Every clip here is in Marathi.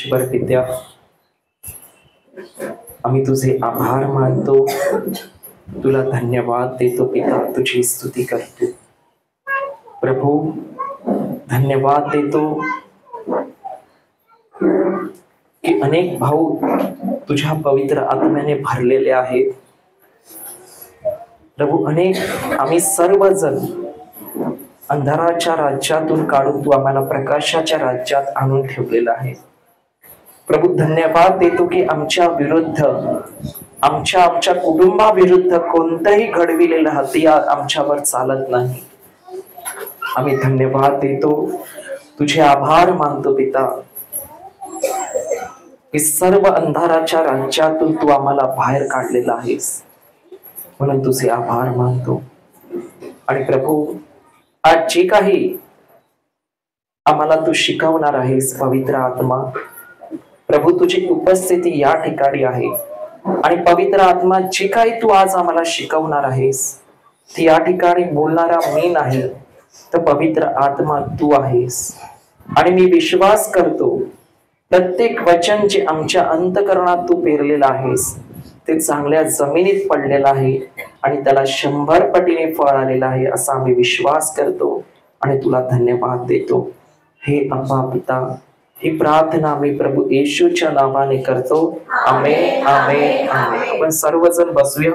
ईश्वर पित्या, आम्ही तुझे आभार मानतो, तुला धन्यवाद देतो पिता, तुझी स्तुती करतो प्रभू। धन्यवाद देतो की अनेक भाऊ तुझ्या पवित्र आत्म्याने भरलेले आहेत प्रभू। अनेक आम्ही सर्वजण अंधाराच्या राज्यातून काढून तू आम्हाला प्रकाशाच्या राज्यात आणून ठेवलेलं आहे प्रभू। धन्यवाद देतो की आमच्या विरुद्ध, आमच्या कुटुंबाविरुद्ध कोणतंही घडविलेलं हत्यार आमच्यावर चालत नाही। आम्ही धन्यवाद देतो, तुझे आभार मानतो पिता की सर्व अंधाराच्या राज्यातून तू आम्हाला बाहेर काढलेला आहेस, म्हणून तुझे आभार मानतो। आणि प्रभू, आज जे काही आम्हाला तू शिकवणार आहेस पवित्र आत्मा प्रभू, तुझी उपस्थिती या ठिकाणी आहे आणि पवित्र आत्मा जे काही तू आज आम्हाला शिकवणार आहेस ती या ठिकाणी बोलणारा मी नाही तर पवित्र आत्मा तू आहेस। आणि मी विश्वास करतो प्रत्येक वचन जे आमच्या अंतःकरणात तू पेरलेलं आहेस ते चांगल्या जमिनीत पडलेलं आहे आणि त्याला 100 पटीने फळ आलेलं आहे असा आम्ही विश्वास करतो आणि तुला धन्यवाद देतो। हे अब्बा पिता, ही प्रार्थना आम्ही प्रभू येशूच्या नावाने करतो, आमेन आमेन आमेन। आपण सर्वजण बसूया।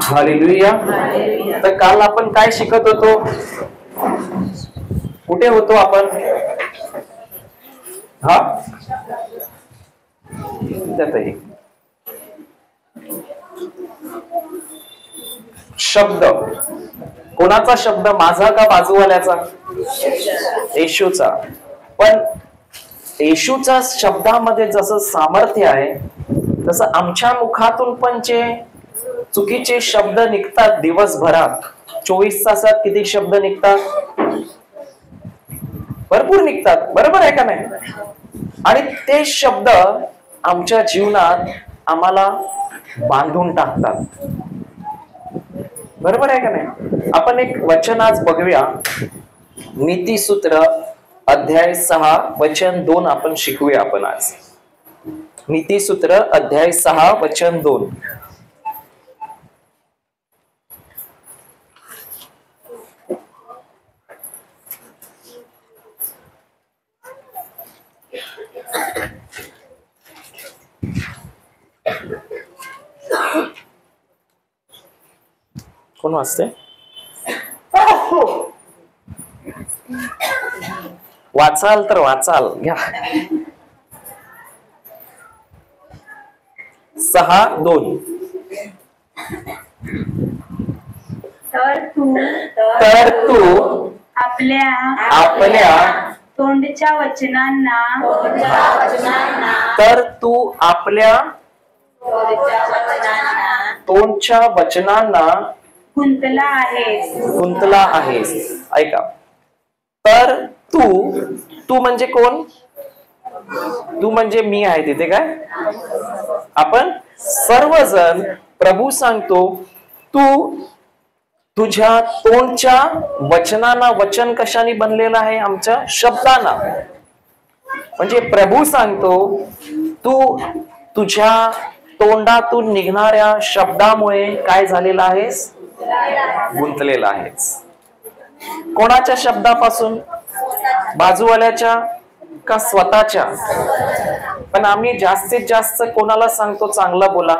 हालेलुया। तर काल आपण काय शिकत होतो? कुठे होतो आपण? हा, शब्द कोणाचा शब्द? माझा का बाजूवाल्याचा? येशूचा। पण येशूच्या शब्दामध्ये जसं सामर्थ्य आहे तसं आमच्या मुखातून पण जे चुकीचे शब्द निघतात दिवसभरात, 24 तासात किती शब्द निघतात? भरपूर निघतात, बरोबर आहे का नाही? आणि ते शब्द आमच्या जीवनात आम्हाला बांधून टाकतात, बरोबर आहे का नाही? आपण एक वचन आज बघूया, नीतिसूत्र अध्याय 6 वचन 2 आपण शिकूया आपण आज। नीतिसूत्र अध्याय 6 वचन 2। कोण वाचते? वाचाल तर वाचाल घ्या। 6:2। तर तू आपल्या तोंडच्या वचनांना तर तू आपल्या तोंडच्या वचनांना गुंतला आहेस। ऐका, तर तू म्हणजे कोण? तू म्हणजे मी आहे तिथे काय? आपण सर्वजण प्रभू सांगतो तू तुझ्या तोंडच्या वचनांना, वचन कशाने बनलेलं आहे? आमच्या शब्दांना। म्हणजे प्रभू सांगतो तू तुझ्या तोंडातून निघणाऱ्या शब्दामुळे काय झालेला आहेस? गुंतलेला आहेस। कोणाच्या शब्दापासून? बाजूवाल्याच्या का स्वतःच्या? पण आम्ही जास्तीत जास्त कोणाला सांगतो चांगलं बोला?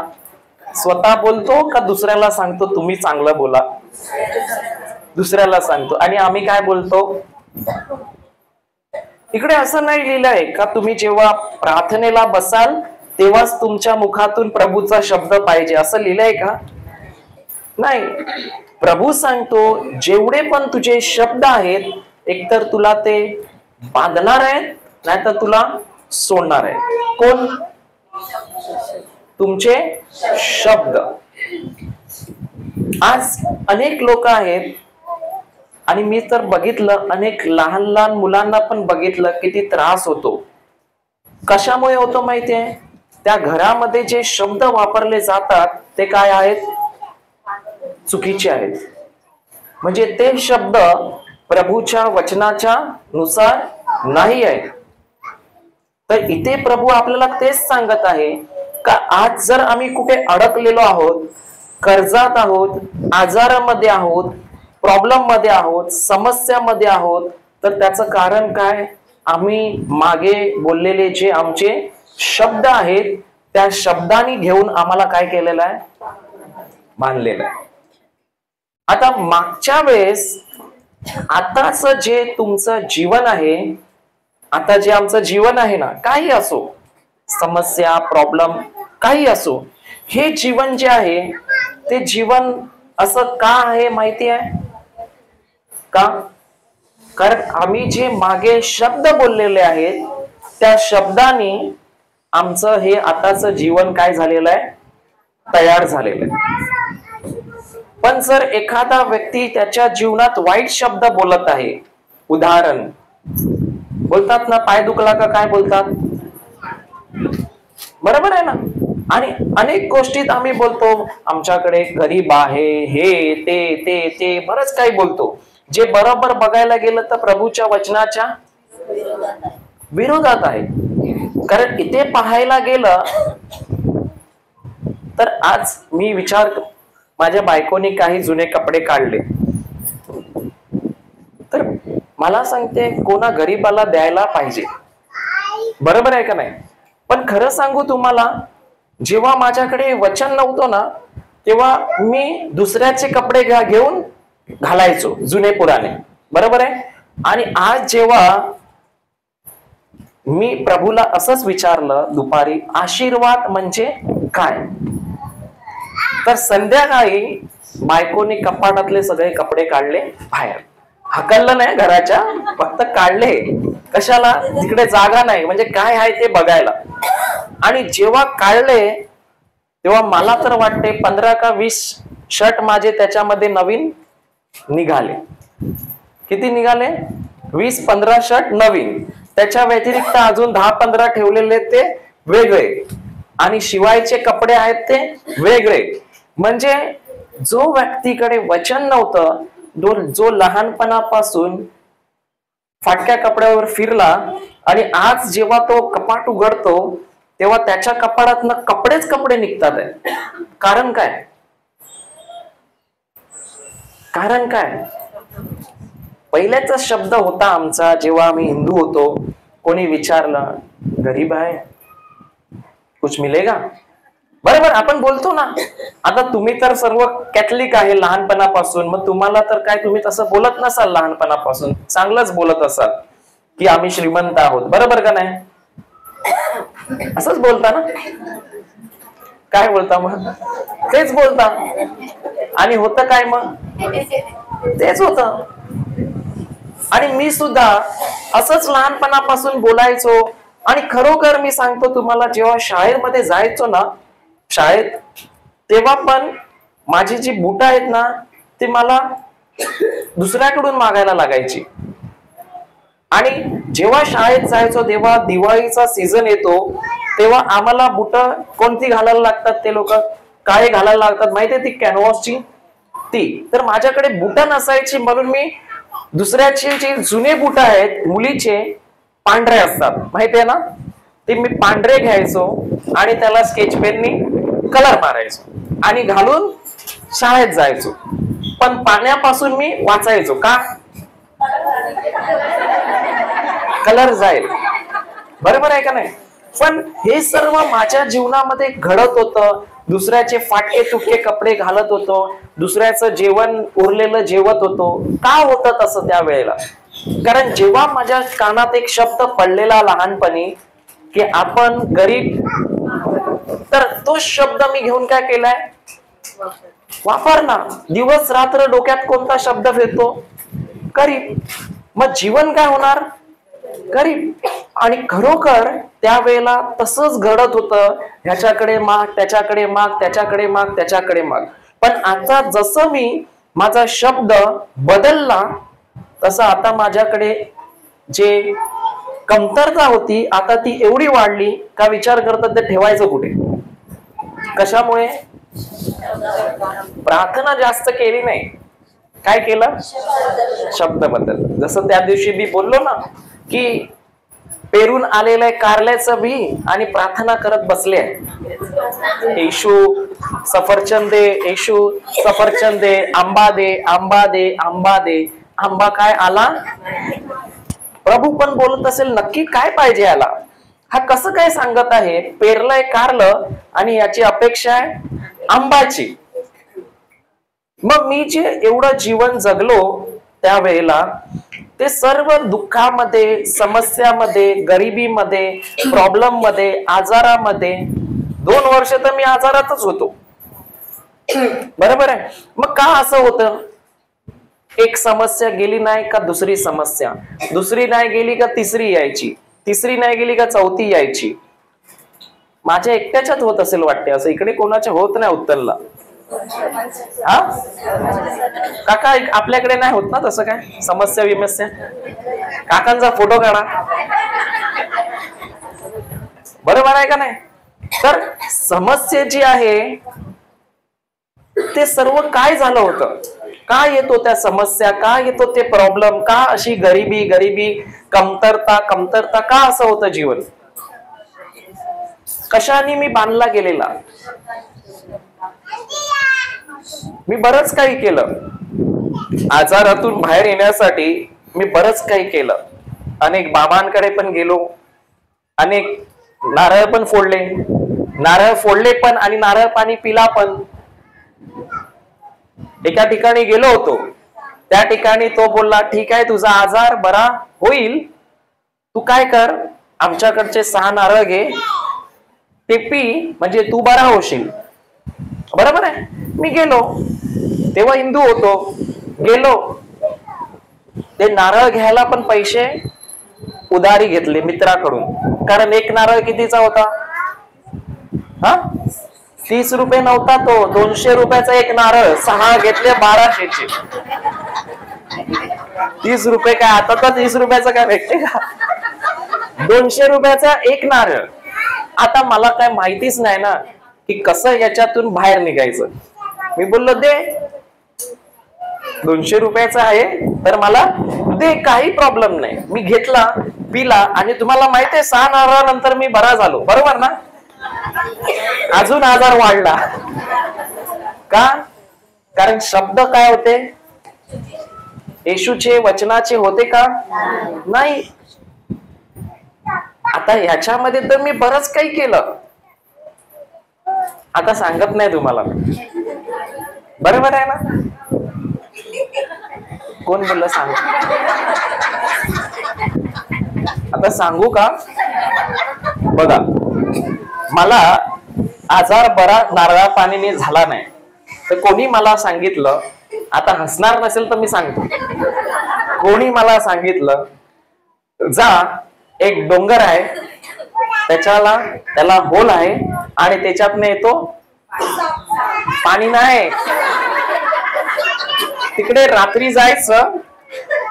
स्वतः बोलतो का दुसऱ्याला सांगतो तुम्ही चांगलं बोला? दुसऱ्याला सांगतो। आणि आम्ही काय बोलतो? इकडे असं नाही लिहिलंय का तुम्ही जेव्हा प्रार्थनेला बसाल तेव्हाच तुमच्या मुखातून प्रभूचा शब्द पाहिजे, असं लिहिलंय का? नाही। प्रभू सांगतो जेवढे पण तुझे शब्द आहेत एकतर तुला ते बांधणार आहेत नाहीतर तुला सोडणार आहेत। कोण? तुमचे शब्द। आज अनेक लोक आहेत आणि मी तर बघितलं अनेक लहान लहान मुलांना पण बघितलं किती त्रास होतो। कशामुळे होतो माहितीये? त्या घरामध्ये जे शब्द वापरले जातात ते काय आहेत? चुकीचे आहेत, म्हणजे ते शब्द प्रभूच्या वचनाच्या नुसार नाही आहे. तर इथे प्रभू आपल्याला तेच सांगत आहे का आज जर आम्ही कुठे अडकलेलो आहोत, कर्जात आहोत, आजारामध्ये आहोत, प्रॉब्लेम मध्ये आहोत, समस्यामध्ये आहोत, तर त्याचं कारण काय? आम्ही मागे बोललेले जे आमचे शब्द आहेत त्या शब्दांनी घेऊन आम्हाला काय केलेलं आहे? बांधलेलं आहे. आता मागच्या वेळेस आताच जे तुमचं जीवन आहे, आता जे आमचं जीवन आहे ना, काही असो, समस्या, प्रॉब्लेम काही असो, हे जीवन जे आहे ते जीवन असं का आहे माहिती आहे का? कारण आम्ही जे मागे शब्द बोललेले आहेत त्या शब्दांनी आमचं हे आताच जीवन काय झालेलं आहे? तयार झालेलं आहे. पण जर एखादा व्यक्ती त्याच्या जीवनात वाईट शब्द बोलत आहे, उदाहरण बोलतात ना, पाय दुखला का काय बोलतात, बरोबर आहे ना? आणि अनेक गोष्टीत आम्ही बोलतो आमच्याकडे गरीब आहे, हे ते ते ते बरंच काही बोलतो, जे बरोबर बघायला गेलं तर प्रभूच्या वचनाच्या विरोधात आहे. कारण इथे पाहायला गेलं तर आज मी विचार, माझ्या बायकोने काही जुने कपडे काढले तर मला सांगते कोणा गरीबाला द्यायला पाहिजे, बरोबर आहे का नाही? पण खरं सांगू तुम्हाला, जेव्हा माझ्याकडे वचन नव्हतं ना तेव्हा मी दुसऱ्याचे कपडे घेऊन घालायचो, जुने पुराणे, बरोबर आहे? आणि आज जेव्हा मी प्रभूला असंच विचारलं दुपारी, आशीर्वाद म्हणजे काय, तर संध्याकाळी बायकोनी कपाटातले सगळे कपडे काढले बाहेर, हकललं नाही घराच्या, फक्त काढले. कशाला? तिकडे जागा नाही, म्हणजे काय आहे ते बघायला. आणि जेव्हा काढले तेव्हा मला तर वाटते 15 का 20 शर्ट माझे त्याच्यामध्ये नवीन निघाले. किती निघाले? 20-15 शर्ट नवीन. त्याच्या व्यतिरिक्त अजून 10-15 ठेवलेले ते वेगळे, आणि शिवायचे कपडे आहेत ते वेगळे. म्हणजे जो व्यक्तीकडे वचन नव्हतं, जो लहानपणापासून फाटक्या कपड्यावर फिरला, आणि आज जेव्हा तो कपाट उघडतो तेव्हा त्याच्या कपाटातनं कपडेच कपडे निघतात आहे. कारण काय? कारण काय? पहिल्याचा शब्द होता आमचा जेव्हा आम्ही हिंदू होतो, कोणी विचारलं गरीब आहे, कुछ मिलेगा, बरोबर आपण बोलतो ना. आता तुम्ही तर सर्व कॅथलिक आहे लहानपणापासून, मग तुम्हाला तर काय, तुम्ही तसं बोलत नसाल लहानपणापासून, चांगलंच बोलत असाल की आम्ही श्रीमंत आहोत, बरोबर का नाही? असंच बोलता ना? काय बोलता मग? तेच बोलता. आणि होतं काय मग? तेच होतं. आणि मी सुद्धा असंच लहानपणापासून बोलायचो. आणि खरोखर मी सांगतो तुम्हाला, जेव्हा शाळेमध्ये जायचो ना, शाळेत, तेव्हा पण माझी जी बुट आहेत ना ती मला दुसऱ्याकडून मागायला लागायची. आणि जेव्हा शाळेत जायचो तेव्हा दिवाळीचा सीझन येतो, तेव्हा आम्हाला बुट कोणती घालायला लागतात? ते लोक काय घालायला लागतात माहितीये? ती कॅनव्हासची ती. तर माझ्याकडे बुट नसायची, म्हणून मी दुसऱ्याचे जे जुने बुट आहेत मुलीचे, पांढरे असतात माहितीये ना, ते मी पांढरे घ्यायचो आणि त्याला स्केच पेननी कलर मारायचो आणि घालून शाळेत जायचो. पण पाण्यापासून मी वाचायचो का? कलर जाईल, बरोबर आहे का नाही? पण हे सर्व माझ्या जीवनामध्ये घडत होतं. दुसऱ्याचे फाटके तुटके कपडे घालत होतो, दुसऱ्याचं जेवण उरलेलं जेवत होतो. का होतं तसं त्या वेळेला? कारण जेव्हा माझ्या कानात एक शब्द पडलेला लहानपणी की आपण गरीब, तर तो शब्द मी घेऊन काय केलाय? वापरला. दिवस रात्र डोक्यात कोणता शब्द फिरतो? गरीब. मग जीवन काय होणार? गरीब. आणि खरोखर त्यावेळेला तसंच घडत होतं. ह्याच्याकडे माग, त्याच्याकडे माग, त्याच्याकडे माग, त्याच्याकडे माग. पण आता जसं मी माझा शब्द बदलला तसं आता माझ्याकडे जे कमतरता होती आता ती एवढी वाढली का विचार करतात ते ठेवायचं कुठे? कशामुळे? प्रार्थना जास्त केली नाही, काय केलं? शब्द बदल. जसं त्या दिवशी मी बोललो ना की पेरून आलेलं कारल्याचं बी आणि प्रार्थना करत बसले, येशू सफरचंद दे, येशू सफरचंद दे, आंबा दे, आंबा दे, आंबा दे. आंबा काय आला? प्रभू पण बोलत असेल नक्की काय पाहिजे याला? हा कसं काय सांगत आहे? पेरलंय कारलं आणि याची अपेक्षा आहे आंबाची. मग मी जे एवढं जीवन जगलो त्यावेळेला ते सर्व दुःखामध्ये, समस्यामध्ये, गरिबीमध्ये, प्रॉब्लेम मध्ये, आजारामध्ये 2 वर्ष तर मी आजारातच होतो. बरोबर आहे. मग का असं होतं? एक समस्या गेली नाही का दुसरी समस्या, दुसरी नाही गेली का तिसरी यायची, तिसरी नाही गेली का चौथी यायची. माझ्या एकट्याच्याच होत असेल वाटते असं, इकडे कोणाच्या होत नाही उत्तरला. हा काका, आपल्याकडे नाही होत ना तसं काय समस्या विमस्या? काकांचा फोटो काढा, बरोबर आहे का नाही? तर समस्या जी आहे ते सर्व काय झालं होतं? का येतो त्या समस्या? का येतो ते प्रॉब्लेम? का अशी गरिबी, कमतरता, का असं होतं जीवन? कशाने मी बांधला गेलेला? मी बरंच काही केलं, आजारातून बाहेर येण्यासाठी मी बरंच काही केलं. अनेक बाबांकडे पण गेलो, अनेक नारळ पण फोडले पण आणि नारळ पाणी पिला पण. एका ठिकाणी गेलो होतो, त्या ठिकाणी तो बोलला ठीक आहे तुझा आजार बरा होईल, तू काय कर आमच्याकडचे 6 नारळ घे, ते पी, म्हणजे तू बरा होशील. बरोबर आहे. मी गेलो, तेव्हा हिंदू होतो, गेलो, ते नारळ घ्यायला पण पैसे उधारी घेतले मित्राकडून, कारण एक नारळ कितीचा होता? 30 रुपये नव्हता तो, 200 रुपयाचा एक नारळ, 6 घेतले 1200चे. 30 रुपये काय आता तर 30 रुपयाचा काय भेटते का? 200 रुपयाचा एक नारळ. आता मला काय माहितीच नाही ना की कसं याच्यातून बाहेर निघायचं. मी बोललो दे, 200 रुपयाचा आहे तर मला दे, काही प्रॉब्लेम नाही. मी घेतला, पिला आणि तुम्हाला माहिती आहे 6 नारळानंतर मी बरा झालो. बरोबर ना? अजून आजार वाढला. का? कारण शब्द काय होते? येशूचे वचनाचे होते का? नाही. आता ह्याच्यामध्ये तर मी बरंच काही केलं, आता सांगत नाही तुम्हाला. बरोबर आहे ना? कोण बोललं सांग? आता सांगू का? बघा, मला आजार बरा नारळा पाणीने झाला नाही तर कोणी मला सांगितलं, आता हसणार नसेल तर मी सांगतो, कोणी मला सांगितलं जा एक डोंगर आहे त्याला होल आहे आणि त्याच्यातनं येतो पाणी, नाही तिकडे रात्री जायचं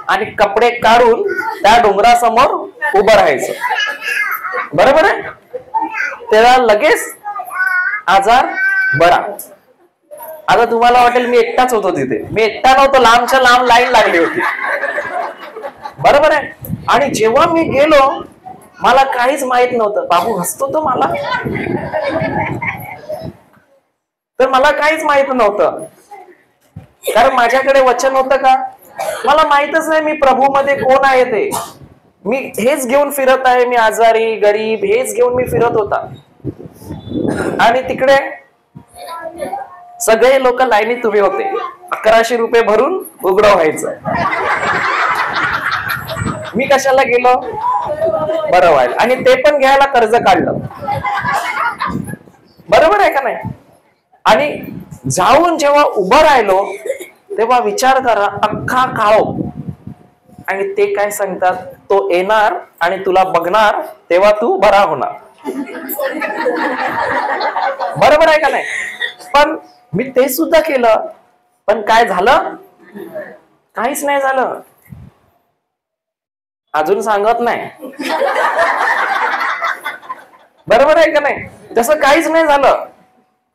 आणि कपडे काढून त्या डोंगरासमोर उभं राहायचं. बरोबर आहे? त्याला लगेच आजार बरा. आता तुम्हाला वाटेल मी एकटाच होतो तिथे, मी एकटा नव्हतो, लांबच्या लांब लाईन लागली होती. बरोबर आहे? आणि जेव्हा मी गेलो मला काहीच माहित नव्हतं. बाबू हसतो तो मला, तर मला काहीच माहित नव्हतं, कारण माझ्याकडे वचन होतं का? मला माहितच नाही मी प्रभू मध्ये कोण आहे ते. मी हेच घेऊन फिरत आहे, मी आजारी गरीब हेच घेऊन मी फिरत होता. आणि तिकडे सगळे लोक लाईनीत उभे होते, 1100 रुपये भरून उघडं व्हायचं. मी कशाला गेलो? बरं व्हायला. आणि ते पण घ्यायला कर्ज काढलं. बरोबर आहे का नाही? आणि जाऊन जेव्हा उभं राहिलो तेव्हा विचार करा, अख्खा काळो, आणि ते काय सांगतात, तो येणार आणि तुला बघणार तेव्हा तू बरा होणार. बरोबर आहे का नाही? पण मी ते सुद्धा केलं, पण काय झालं? काहीच नाही झालं. अजून सांगत नाही. बरोबर आहे का नाही? तसं काहीच नाही झालं.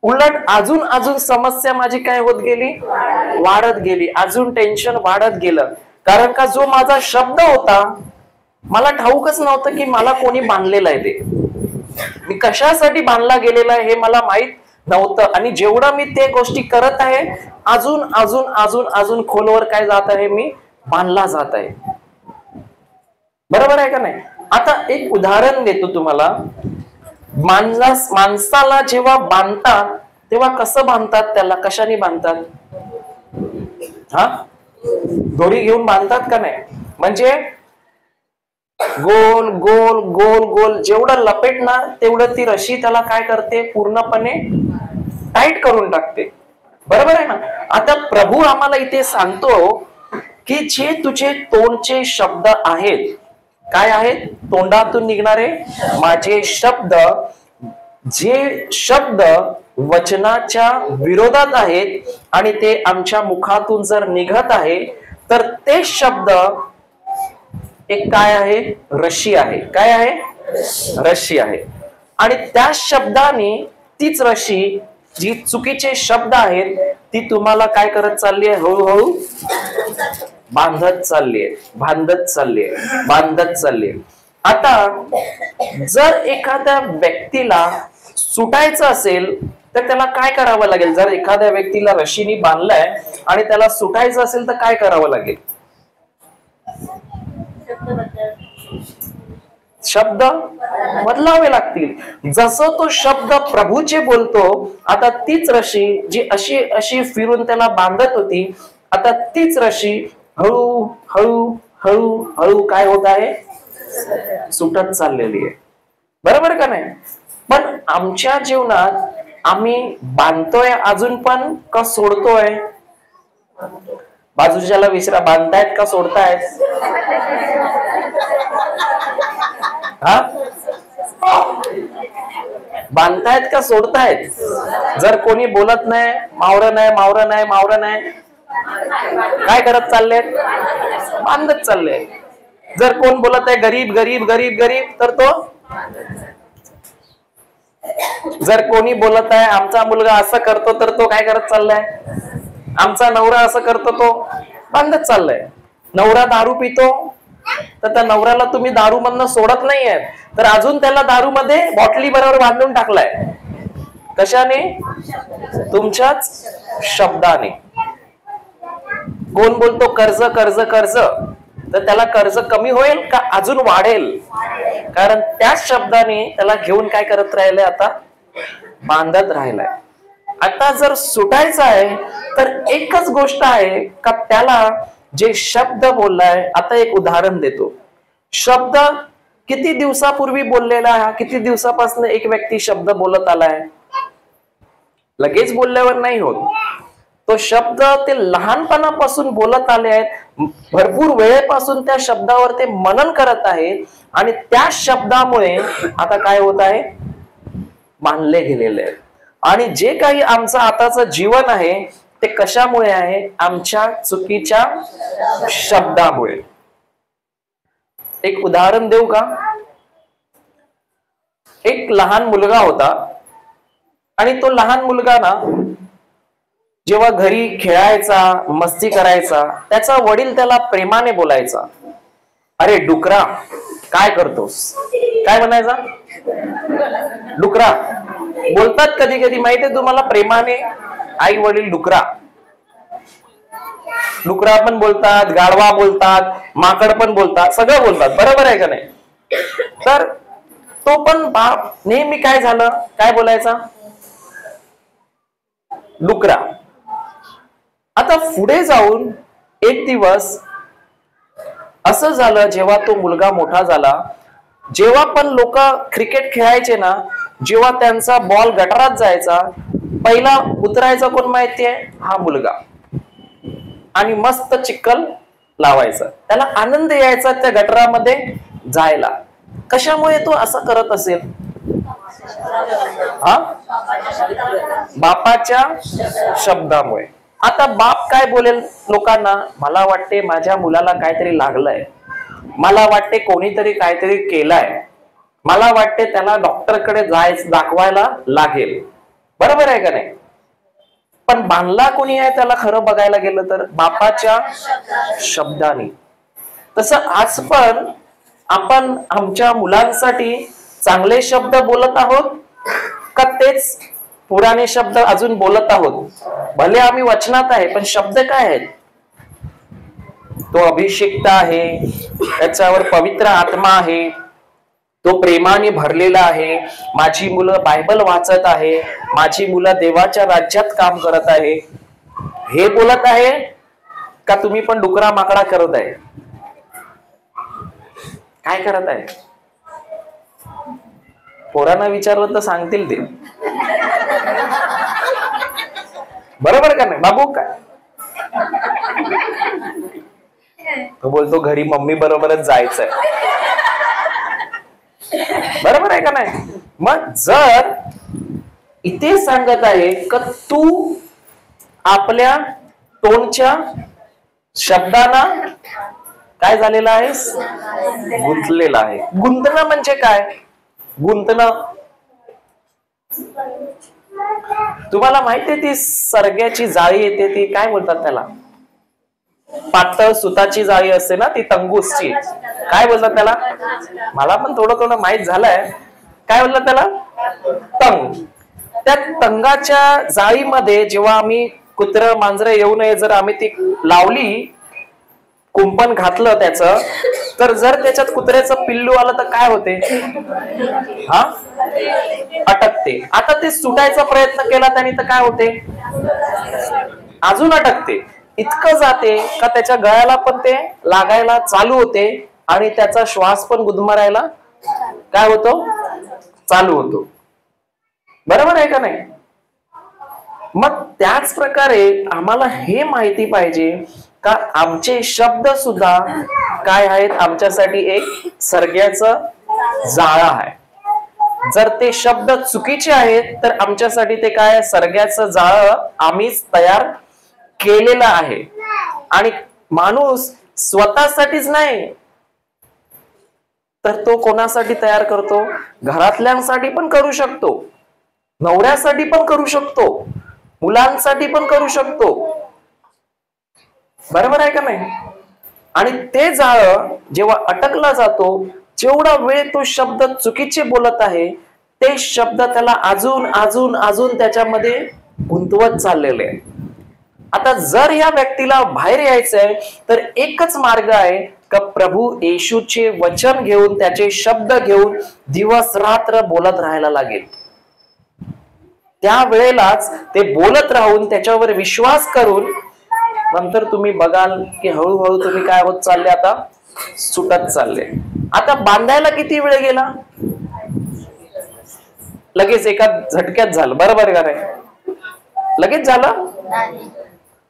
उलट अजून अजून समस्या माझी काय होत गेली, वाढत गेली, अजून टेन्शन वाढत गेलं. कारण का जो माझा शब्द होता मला ठाऊकच नव्हतं की मला कोणी बांधलेलं आहे, ते मी कशासाठी बांधला गेलेला आहे हे मला माहित नव्हतं. आणि जेवढं मी ते गोष्टी करत आहे अजून अजून अजून अजून खोलवर काय जात आहे, मी बांधला जात आहे. बरोबर आहे का नाही? आता एक उदाहरण देतो तुम्हाला. माणसाला जेव्हा बांधतात तेव्हा कसं बांधतात, त्याला कशाने बांधतात? हा, दोरी घेऊन बांधतात का नाही? म्हणजे गोल गोल गोल गोल जेवढं लपेटणार तेवढं ती रशी त्याला काय करते, पूर्णपणे टाईट करून टाकते. बरोबर आहे ना? आता प्रभू आम्हाला इथे सांगतो की जे तुझे तोंडचे शब्द आहेत, काय आहेत? तोंडातून निघणारे माझे शब्द, जे शब्द वचनाच्या विरोधात आहेत आणि ते आमच्या मुखातून जर निघत आहे तर ते शब्द एक काय आहे, रशी आहे. काय आहे? रशी आहे. आणि त्या शब्दाने तीच रशी, जी चुकीचे शब्द आहेत ती तुम्हाला काय करत चालली आहे, हळूहळू बांधत चालली आहे, बांधत चालली आहे, बांधत चालली आहे. आता जर एखाद्या व्यक्तीला सुटायचं असेल तर त्याला काय करावं लागेल? जर एखाद्या व्यक्तीला रशीने बांधलाय आणि त्याला सुटायचं असेल तर काय करावं लागेल? शब्द बदलावे लागतील. जसं तो शब्द प्रभूचे बोलतो, आता तीच रशी जी अशी अशी फिरून त्याला बांधत होती, आता तीच रशी हळू हळू हळू हळू काय होत आहे, सुटत चाललेली आहे. बरोबर का नाही? पण आमच्या जीवनात आम्ही बांधतोय अजून पण का सोडतोय? बाजूच्याला विचारा, बांधतायत का सोडतायत? हा, बांधतायत का सोडतायत? जर कोणी बोलत नाही, मावरं नाही मावरं नाही मावरं नाही, काय करत चालले? बांधत चालले. जर कोण बोलत आहे गरीब गरीब गरीब गरीब तर तो, जर कोणी बोलत आहे आमचा मुलगा असं करतो तर तो काय करत चाललाय? आमचा नवरा असं करतो, तो बांधत चाललाय. नवरा दारू पितो तर त्या नवऱ्याला तुम्ही दारू मधनं सोडत नाहीये, तर अजून त्याला दारू मध्ये बॉटली बरोबर बांधून टाकलाय. कशाने? तुमच्याच शब्दाने. कोण बोलतो कर्ज कर्ज कर्ज, तर त्याला कर्ज कमी होईल का अजून वाढेल? कारण त्याच शब्दाने त्याला घेऊन काय करत राहिलंय, आता बांधत राहिलाय. आता जर सुटायचं आहे तर एकच गोष्ट आहे का त्याला जे शब्द बोललाय. आता एक उदाहरण देतो. शब्द किती दिवसापूर्वी बोललेला आहे? किती दिवसापासून एक व्यक्ती शब्द बोलत आलाय? लगेच बोलल्यावर नाही होत. तो शब्द ते लहानपणापासून बोलत आले आहेत, भरपूर वेळेपासून त्या शब्दावर ते मनन करत आहेत आणि त्या शब्दामुळे आता काय होत आहे, बांधले गेलेले आहेत. आणि जे काही आमचं आताचं जीवन आहे ते कशामुळे आहे? आमच्या चुकीच्या शब्दामुळे. एक उदाहरण देऊ का? एक लहान मुलगा होता आणि तो लहान मुलगा ना जेव्हा घरी खेळायचा, मस्ती करायचा, त्याचा वडील त्याला प्रेमाने बोलायचा, अरे डुकरा काय करतोस? काय म्हणायचा? डुकरा. बोलतात कधी कधी माहितीये तुम्हाला प्रेमाने आई वडील डुकरा. डुकरा पण बोलतात, गाढवा बोलतात, माकड पण बोलतात, सगळं बोलतात. बरोबर आहे का नाही? तर तो पण बाप नेहमी काय झालं, काय बोलायचा? डुकरा. आता पुढे जाऊन एक दिवस असं झालं, जेव्हा तो मुलगा मोठा झाला, जेव्हा पण लोक क्रिकेट खेळायचे ना, जेव्हा त्यांचा बॉल गटारात जायचा, पहिला उतरायचा कोण माहितीये? हा मुलगा. आणि मस्त चिखल लावायचा, त्याला आनंद यायचा त्या गटारामध्ये जायला. कशामुळे तो असं करत असेल? हा, बापाच्या शब्दामुळे. आता बाप काय बोलेल लोकांना? मला वाटते माझ्या मुलाला काहीतरी लागलंय, मला वाटते कोणीतरी काहीतरी केलंय, मला वाटते त्याला डॉक्टरकडे दाखवायला लागेल. बरोबर आहे का नाही? पण बांधला कोणी आहे त्याला खरं बघायला गेलं तर बापाच्या शब्दाने. तसं आज पण आपण आमच्या मुलांसाठी चांगले शब्द बोलत आहोत का तेच पुराणे शब्द अजून बोलत आहोत? भले आम्ही वचनात आहे पण शब्द काय आहेत? तो अभिषिक्त आहे, त्याच्यावर पवित्र आत्मा आहे, तो प्रेमाने भरलेला आहे, माझी मुलं बायबल वाचत आहे, माझी मुलं देवाच्या राज्यात काम करत आहे, हे बोलत आहे का तुम्ही पण डुकरा माकडा करत आहे? काय करत आहे? पोरांना विचारलं तर सांगतील ते. बरोबर का नाही बाबू? काय तो बोलतो घरी मम्मी बरोबरच जायचंय. बरोबर आहे का नाही? मग जर इथे सांगत आहे का तू आपल्या तोंडच्या शब्दांना काय झालेला आहेस? गुंतलेला आहे. गुंतणं म्हणजे काय? गुंतणं तुम्हाला माहितीये ती सरग्याची जाळी येते ती काय बोलतात त्याला? पातळ सुताची जाळी असते ना ती, तंगूसची. काय बोलतात त्याला? मला पण थोडं थोडं माहित झालंय. काय बोलतात त्याला? तंग. त्या तंगाच्या जाळीमध्ये जेव्हा आम्ही कुत्र मांजरे येऊ नये जर आम्ही ती लावली, कुंपण घातलं त्याचं, तर जर त्याच्यात कुत्र्याचं पिल्लू आलं तर काय होते? हा, अटकते. आता ते सुटायचा प्रयत्न केला त्याने तर काय होते? अजून अटकते. इतकं जाते का त्याच्या गळ्याला पण ते लागायला चालू होते आणि त्याचा श्वास पण गुदमरायला काय होतो? चालू होतो. बरोबर आहे का नाही? मग त्याच प्रकारे आम्हाला हे माहिती पाहिजे का आमचे शब्द सुद्धा काय आहेत? आमच्यासाठी एक सरग्याचं जाळं आहे. जर ते शब्द चुकीचे आहेत तर आमच्यासाठी ते काय? सरग्याचं जाळं आम्हीच तयार केलेलं आहे. आणि माणूस स्वतःसाठीच नाही तर तो कोणासाठी तयार करतो? घरातल्यांसाठी पण करू शकतो, नवऱ्यासाठी पण करू शकतो, मुलांसाठी पण करू शकतो. बरोबर आहे का नाही? आणि ते जाळं जेव्हा अटकला जातो, जेवढा वेळ तो शब्द चुकीचे बोलत आहे ते शब्द त्याला अजून अजून अजून त्याच्यामध्ये गुंतवत चाललेले आहे. आता जर या व्यक्तीला बाहेर यायचंय तर एकच मार्ग आहे का प्रभू येशूचे वचन घेऊन, त्याचे शब्द घेऊन दिवस रात्र बोलत राहायला लागेल. त्या वेळेलाच ते बोलत राहून त्याच्यावर विश्वास करून नंतर तुम्ही बघाल की हळूहळू तुम्ही काय होत चालले? आता सुटत चालले. आता बांधायला किती वेळ गेला? लगेच एका झटक्यात झालं. बरोबर का नाही? लगेच झालं?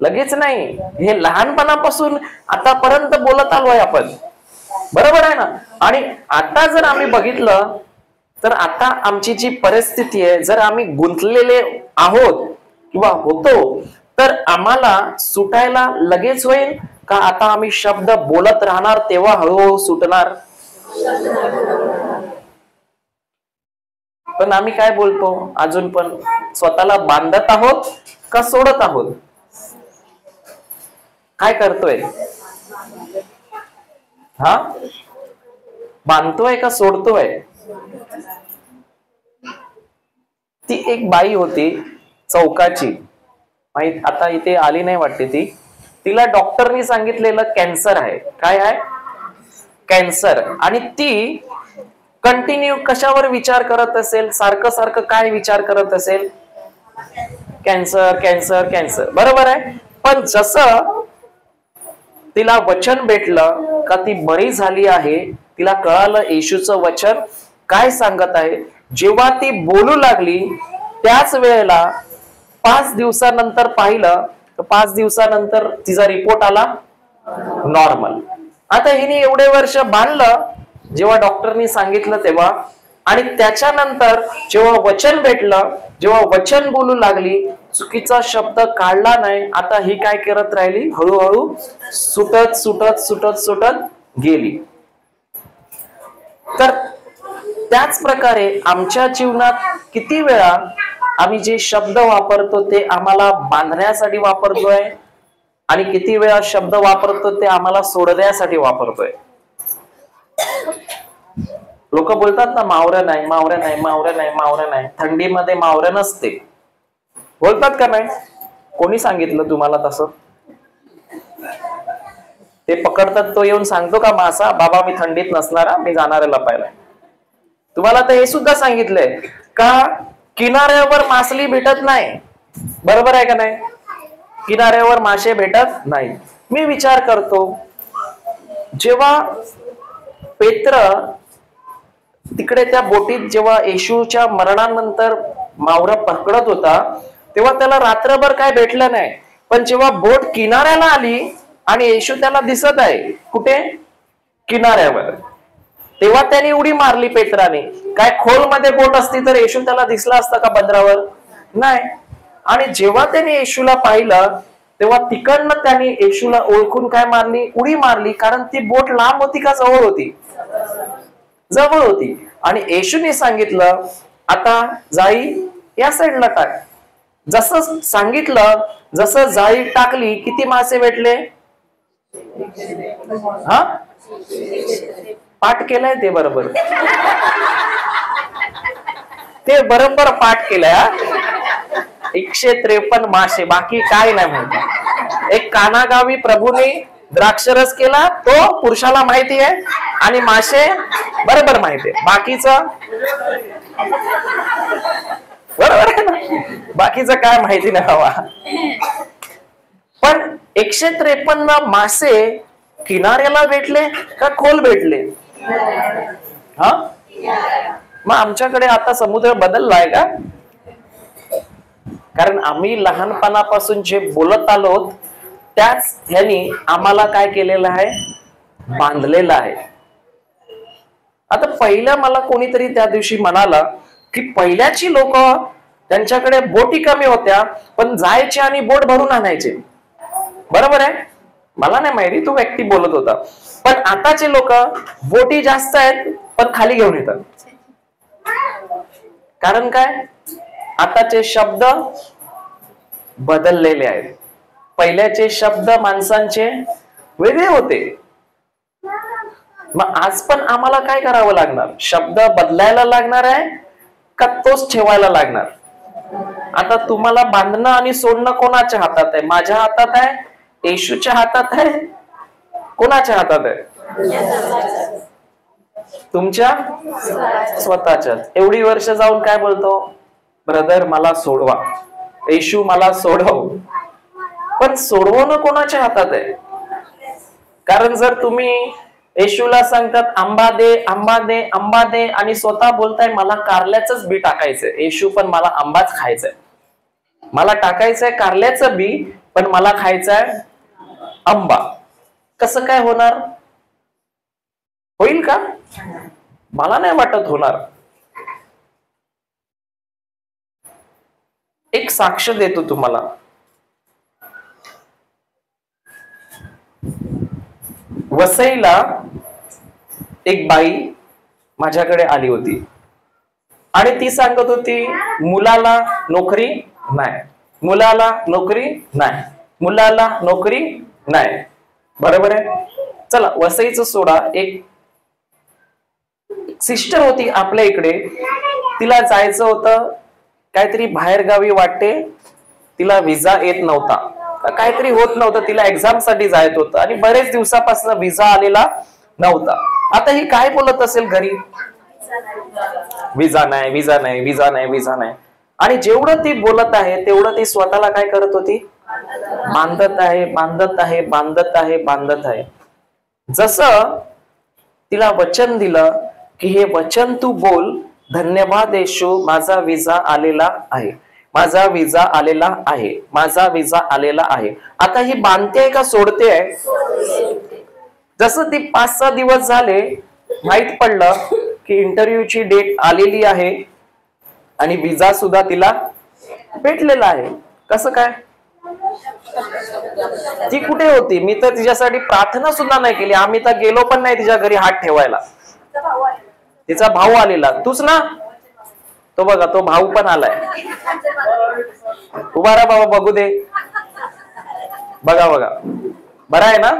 लगेच नाही. हे लहानपणापासून आतापर्यंत बोलत आलोय आपण. बरोबर आहे ना? आणि आता जर आम्ही बघितलं तर आता आमची जी परिस्थिती आहे, जर आम्ही गुंतलेले आहोत किंवा होतो तर आम्हाला सुटायला लगेच होईल का आता आम्ही शब्द बोलत राहणार तेव्हा हळूहळू सुटणार? पण आम्ही काय बोलतो? अजून पण स्वतःला बांधत आहोत का सोडत आहोत? काय करतोय? हा, बांधतोय का सोडतोय? ती एक बाई होती चौकाची, माहित आता इथे आली नाही वाटते ती. तिला डॉक्टरनी सांगितलेलं कॅन्सर आहे. काय आहे? कॅन्सर. आणि ती कंटिन्यू कशावर विचार करत असेल? सारखं सारखं काय विचार करत असेल? Cancer cancer cancer. बरोबर आहे. पण जसं तिला वचन भेटलं का ती बरी झाली आहे, तिला कळालं येशूचं वचन काय सांगत आहे, जेव्हा ती बोलू लागली त्याच वेळेला 5 दिवसानंतर पाहिलं तर 5 दिवसानंतर तिचा रिपोर्ट आला नॉर्मल. आता हिने एवढे वर्ष बांधलं जेव्हा डॉक्टरनी सांगितलं तेव्हा, आणि त्याच्यानंतर जेव्हा वचन भेटलं, जेव्हा वचन बोलू लागली, चुकीचा शब्द काढला नाही. आता ही काय करत राहिली? हळूहळू सुटत सुटत सुटत सुटत गेली. तर त्याच प्रकारे आमच्या जीवनात किती वेळा आम्ही जे शब्द वापरतो ते आम्हाला बांधण्यासाठी वापरतोय आणि किती वेळा शब्द वापरतो ते आम्हाला सोडण्यासाठी वापरतोय. लोक बोलतात ना, मावरं नाही, मावरं नाही, मावरं नाही, मावरं नाही. थंडीमध्ये मावरं नसते, बोलतात का नाही? कोणी सांगितलं तुम्हाला तसं? ते पकडतात, तो येऊन सांगतो का मासा, बाबा मी थंडीत नसणार, मी जाणार आहे लपायला. तुम्हाला तर हे सुद्धा सांगितलंय का किनाऱ्यावर मासली भेटत नाही, बरोबर आहे का नाही? किनाऱ्यावर मासे भेटत नाही. मी विचार करतो, जेव्हा पेत्र तिकडे त्या बोटीत जेव्हा येशूच्या मरणानंतर मावरा पकडत होता, तेव्हा त्याला रात्रभर काय भेटलं नाही. पण जेव्हा बोट किनाऱ्याला आली आणि येशू त्याला दिसत आहे कुठे, किनाऱ्यावर, तेव्हा त्याने उडी मारली पेत्राने. काय खोल मध्ये बोट असती तर येशू त्याला दिसला असता का बंदरावर? नाही. आणि जेव्हा त्याने येशूला पाहिलं तेव्हा तिकडनं त्याने येशूला ओळखून काय मारली, उडी मारली. कारण ती बोट लांब होती का जवळ होती? जवळ होती. आणि येशूने सांगितलं, आता जाळी या साईडला टाक. जसं सांगितलं, जसं जाळी टाकली, किती मासे भेटले? हा, पाठ केलाय ते बरोबर, ते बरोबर पाठ केलंय. 153 मासे, बाकी काय नाही माहिती. एक कानागावी प्रभूने द्राक्षरस केला, तो पुरुषाला माहिती आहे, आणि मासे बरोबर माहिती आहे. बाकीचं बरोबर आहे ना, बाकीचं काय माहिती नाही हवा. पण 153 मासे किनाऱ्याला भेटले का खोल भेटले? हा, मग आमच्याकडे आता समुद्र बदललाय का? कारण आम्ही लहानपणापासून जे बोलत आलो त्याच ह्यानी आम्हाला काय केलेलं आहे, बांधलेलं आहे. आता पहिल्या मला कोणीतरी त्या दिवशी म्हणाला की पहिल्याची लोक, त्यांच्याकडे बोटी कमी होत्या पण जायचे आणि बोट भरून आणायचे. बरोबर आहे? मला नाही माहिती, तो व्यक्ती बोलत होता. पण आताचे लोक बोटी जास्त आहेत पण खाली घेऊन येतात. कारण काय? आताचे शब्द बदललेले आहेत. पहिल्याचे शब्द माणसांचे वेगळे होते. मग आज पण आम्हाला काय करावं लागणार? शब्द बदलायला लागणार आहे का तोच ठेवायला लागणार? आता तुम्हाला बांधणं आणि सोडणं कोणाच्या हातात आहे? माझ्या हातात आहे, येशूच्या हातात आहे, कोणाच्या हातात आहे? तुमच्या स्वतःच्या. एवढी वर्ष जाऊन काय बोलतो, ब्रदर मला सोडवा, येशू मला सोडव. पण सोडवणं कोणाच्या हातात आहे? कारण जर तुम्ही येशूला सांगतात आंबा दे, आंबा दे, आंबा दे, आणि स्वतः बोलताय मला कारल्याचंच बी टाकायचंय, येशू पण मला आंबाच खायचंय, मला टाकायचंय कारल्याचं बी पण मला खायचंय आंबा, कसं काय होणार? होईल का? मला नाही वाटत होणार. एक साक्ष देतो तुम्हाला. वसईला एक बाई माझ्याकडे आली होती आणि ती सांगत होती मुलाला नोकरी नाही, मुलाला नोकरी नाही, मुलाला नोकरी नाही. बरोबर आहे? चला वसईचं सोडा, एक सिस्टर होती आपल्या इकडे, तिला जायचं होतं काहीतरी बाहेर गावी, वाटते तिला विजा येत नव्हता, काहीतरी होत नव्हतं, तिला एक्झाम साठी जायचं होतं आणि बरेच दिवसापासून विजा आलेला नव्हता. आता ही काय बोलत असेल घरी, विजा नाही, विजा नाही, विजा नाही, विजा नाही. आणि जेवढं ती बोलत आहे तेवढं ती स्वतःला काय करत होती, बांधत आहे, बांधत आहे, बांधत आहे, बांधत आहे. जसं तिला वचन दिलं की हे वचन तू बोल, धन्यवाद येशू, माझा विजा आलेला आहे, माझा विजा आलेला आहे, माझा विजा आलेला आहे. आता ही बांधते का सोडते आहे? जसं ती 5-6 दिवस झाले, माहित पडलं की इंटरव्ह्यूची डेट आलेली आहे आणि विजा सुद्धा तिला भेटलेला आहे. कसं काय? ती कुठे होती? मी तर तिच्यासाठी प्रार्थना सुद्धा नाही केली, आम्ही तर गेलो पण नाही तिच्या घरी हात ठेवायला. तिचा भाऊ आलेला, तूच ना, तो बघा, तो भाऊ पण आलाय. उभा राहा बाबा, बघू दे. बघा बघा, बरं आहे ना?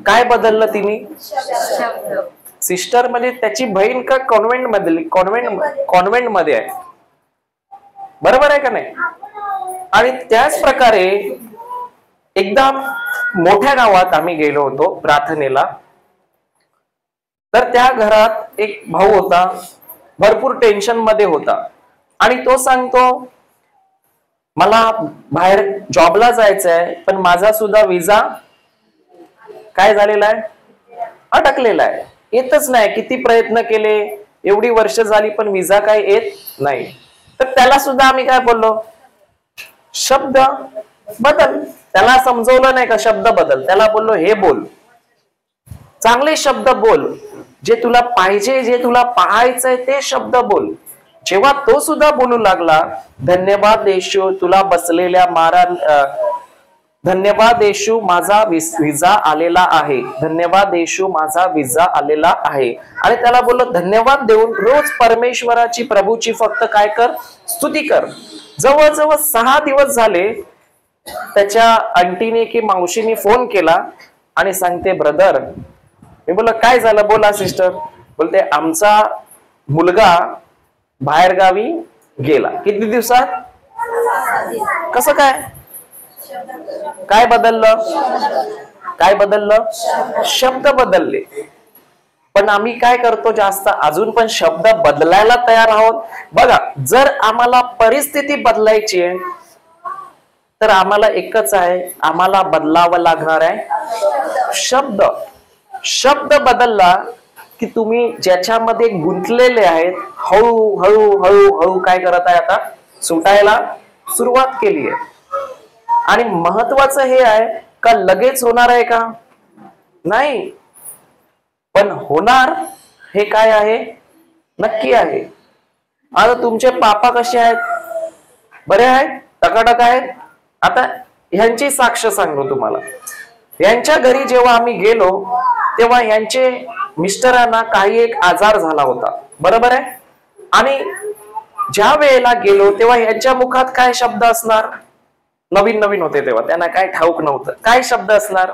काय बदललं तिने? सिस्टर म्हणजे त्याची बहीण का कॉन्व्हेंट मधली? कॉन्व्हेंट मध्ये आहे, बरोबर आहे का नाही? आणि त्याच प्रकारे एकदा मोठ्या गावात आम्ही गेलो होतो प्रार्थनेला. तर त्या घरात एक भाऊ होता, भरपूर टेन्शन मध्ये होता. आणि तो सांगतो, मला बाहेर जॉबला जायचंय, पण माझा सुद्धा विजा काय झालेला आहे? अटकलेला आहे, येतच नाही. किती प्रयत्न केले, एवढी वर्ष झाली, पण विजा काय येत नाही. तर त्याला सुद्धा आम्ही काय बोललो? शब्द बदल. त्याला समजवलं नाही का शब्द बदल. त्याला बोललो, हे बोल, चांगले शब्द बोल, जे तुला पाहिजे, जे तुला पाहायचंय ते शब्द बोल. जेव्हा तो सुद्धा बोलू लागला, धन्यवाद येशू, तुला बसलेल्या धन्यवाद येशू, माझा विजा आलेला आहे. धन्यवाद येशू, माझा विजा आलेला आहे. आणि त्याला बोललो, धन्यवाद देऊन रोज परमेश्वराची, प्रभूची फक्त काय कर? स्तुती कर. जवळजवळ 6 दिवस झाले. त्याच्या आंटीने की मावशीने फोन केला आणि सांगते, ब्रदर. मी बोललो, काय झालं? बोला सिस्टर. बोलते, आमचा मुलगा बाहेर गावी गेला. किती दिवसात? कसं काय? काय बदललं? काय बदललं? शब्द बदलले. पण आम्ही काय करतो? जास्त अजून पण शब्द बदलायला तयार आहोत. बघा, जर आम्हाला परिस्थिती बदलायची आहे, तर आम्हाला एकच आहे, आम्हाला बदलावं लागणार आहे शब्द. शब्द बदलला की तुम्ही ज्याच्यामध्ये गुंतलेले आहेत, हळू हळू हळू हळू काय करत आहे? आता सुटायला सुरुवात केली आहे. आणि महत्वाचं हे आहे का लगेच होणार आहे का? नाही, पण होणार हे काय आहे? नक्की आहे. आता तुमचे पापा कसे आहेत? बरे आहेत, टकाटक आहेत. आता ह्यांची साक्ष सांगतो तुम्हाला. यांच्या घरी जेव्हा आम्ही गेलो, तेव्हा यांचे मिस्टरांना काही एक आजार झाला होता, बरोबर आहे? आणि ज्या वेळेला गेलो तेव्हा यांच्या मुखात काय शब्द असणार? नवीन नवीन होते तेव्हा, त्यांना काय ठाऊक नव्हतं. काय शब्द असणार?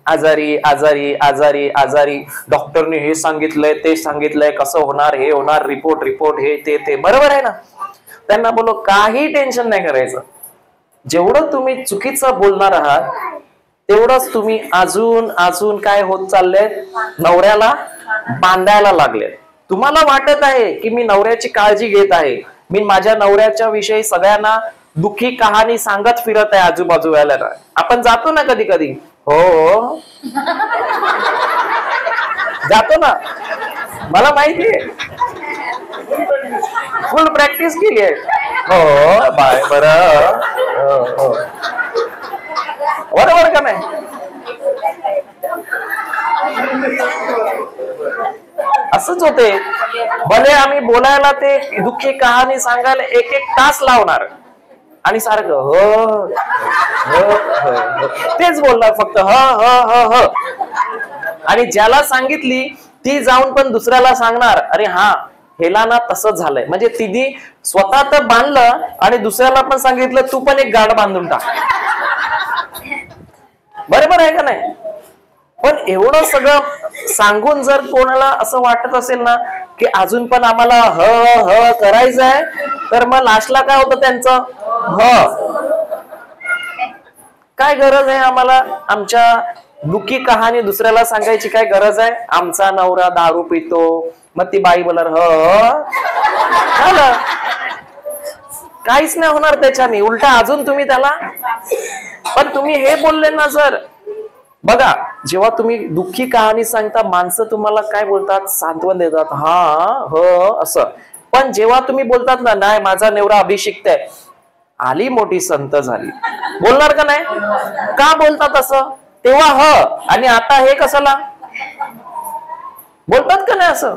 आजारी आजारी आजारी आजारी. डॉक्टरने हे सांगितलंय, ते सांगितलंय, कसं होणार, हे होणार, रिपोर्ट रिपोर्ट, हे ते, बरोबर आहे ना? त्यांना बोलो, काही टेन्शन नाही करायचं. जेवढं तुम्ही चुकीचं बोलणार आहात, तेवढंच तुम्ही अजून अजून काय होत चाललेत? नवऱ्याला बांधायला लागले. तुम्हाला वाटत आहे की मी नवऱ्याची काळजी घेत आहे, मी माझ्या नवऱ्याच्या विषयी सगळ्यांना दुःखी कहाणी सांगत फिरत आहे आजूबाजूला. आपण जातो ना कधी कधी, हो जातो ना, मला माहितीये, फुल प्रॅक्टिस केली आहे. हो बाय, बरं, बरोबर का नाही? असंच होते. भले आम्ही बोलायला, ते दुःखी कहाणी सांगायला 1-1 तास लावणार, आणि सारखं हो तेच बोलणार फक्त, ह. आणि ज्याला सांगितली ती जाऊन पण दुसऱ्याला सांगणार, अरे हा, हेला ना तसंच झालंय. म्हणजे तिने स्वतः तर बांधलं आणि दुसऱ्याला पण सांगितलं, तू पण एक गाड बांधून टाक. बरोबर आहे का नाही? पण एवढं सगळं सांगून जर कोणाला असं वाटत असेल ना की अजून पण आम्हाला ह करायचं आहे, तर मग लास्टला काय होतं त्यांचं? काय गरज आहे आम्हाला आमच्या दुःखी कहाणी दुसऱ्याला सांगायची? काय गरज आहे? आमचा नवरा दारू पितो, मग ती बाई बोलणार काहीच नाही होणार त्याच्याने, उलटा अजून तुम्ही त्याला. पण तुम्ही हे बोलले ना, जर बघा, जेव्हा तुम्ही दुःखी कहाणी सांगता, माणसं तुम्हाला काय बोलतात? सांत्वन देतात, हा असं. पण जेव्हा तुम्ही बोलतात ना, नाही माझा नवरा अभिषिक्त आहे, आली मोठी संत झाली, बोलणार का नाही? का बोलतात असं? तेव्हा आणि आता हे कशाला बोलतात का नाही असं?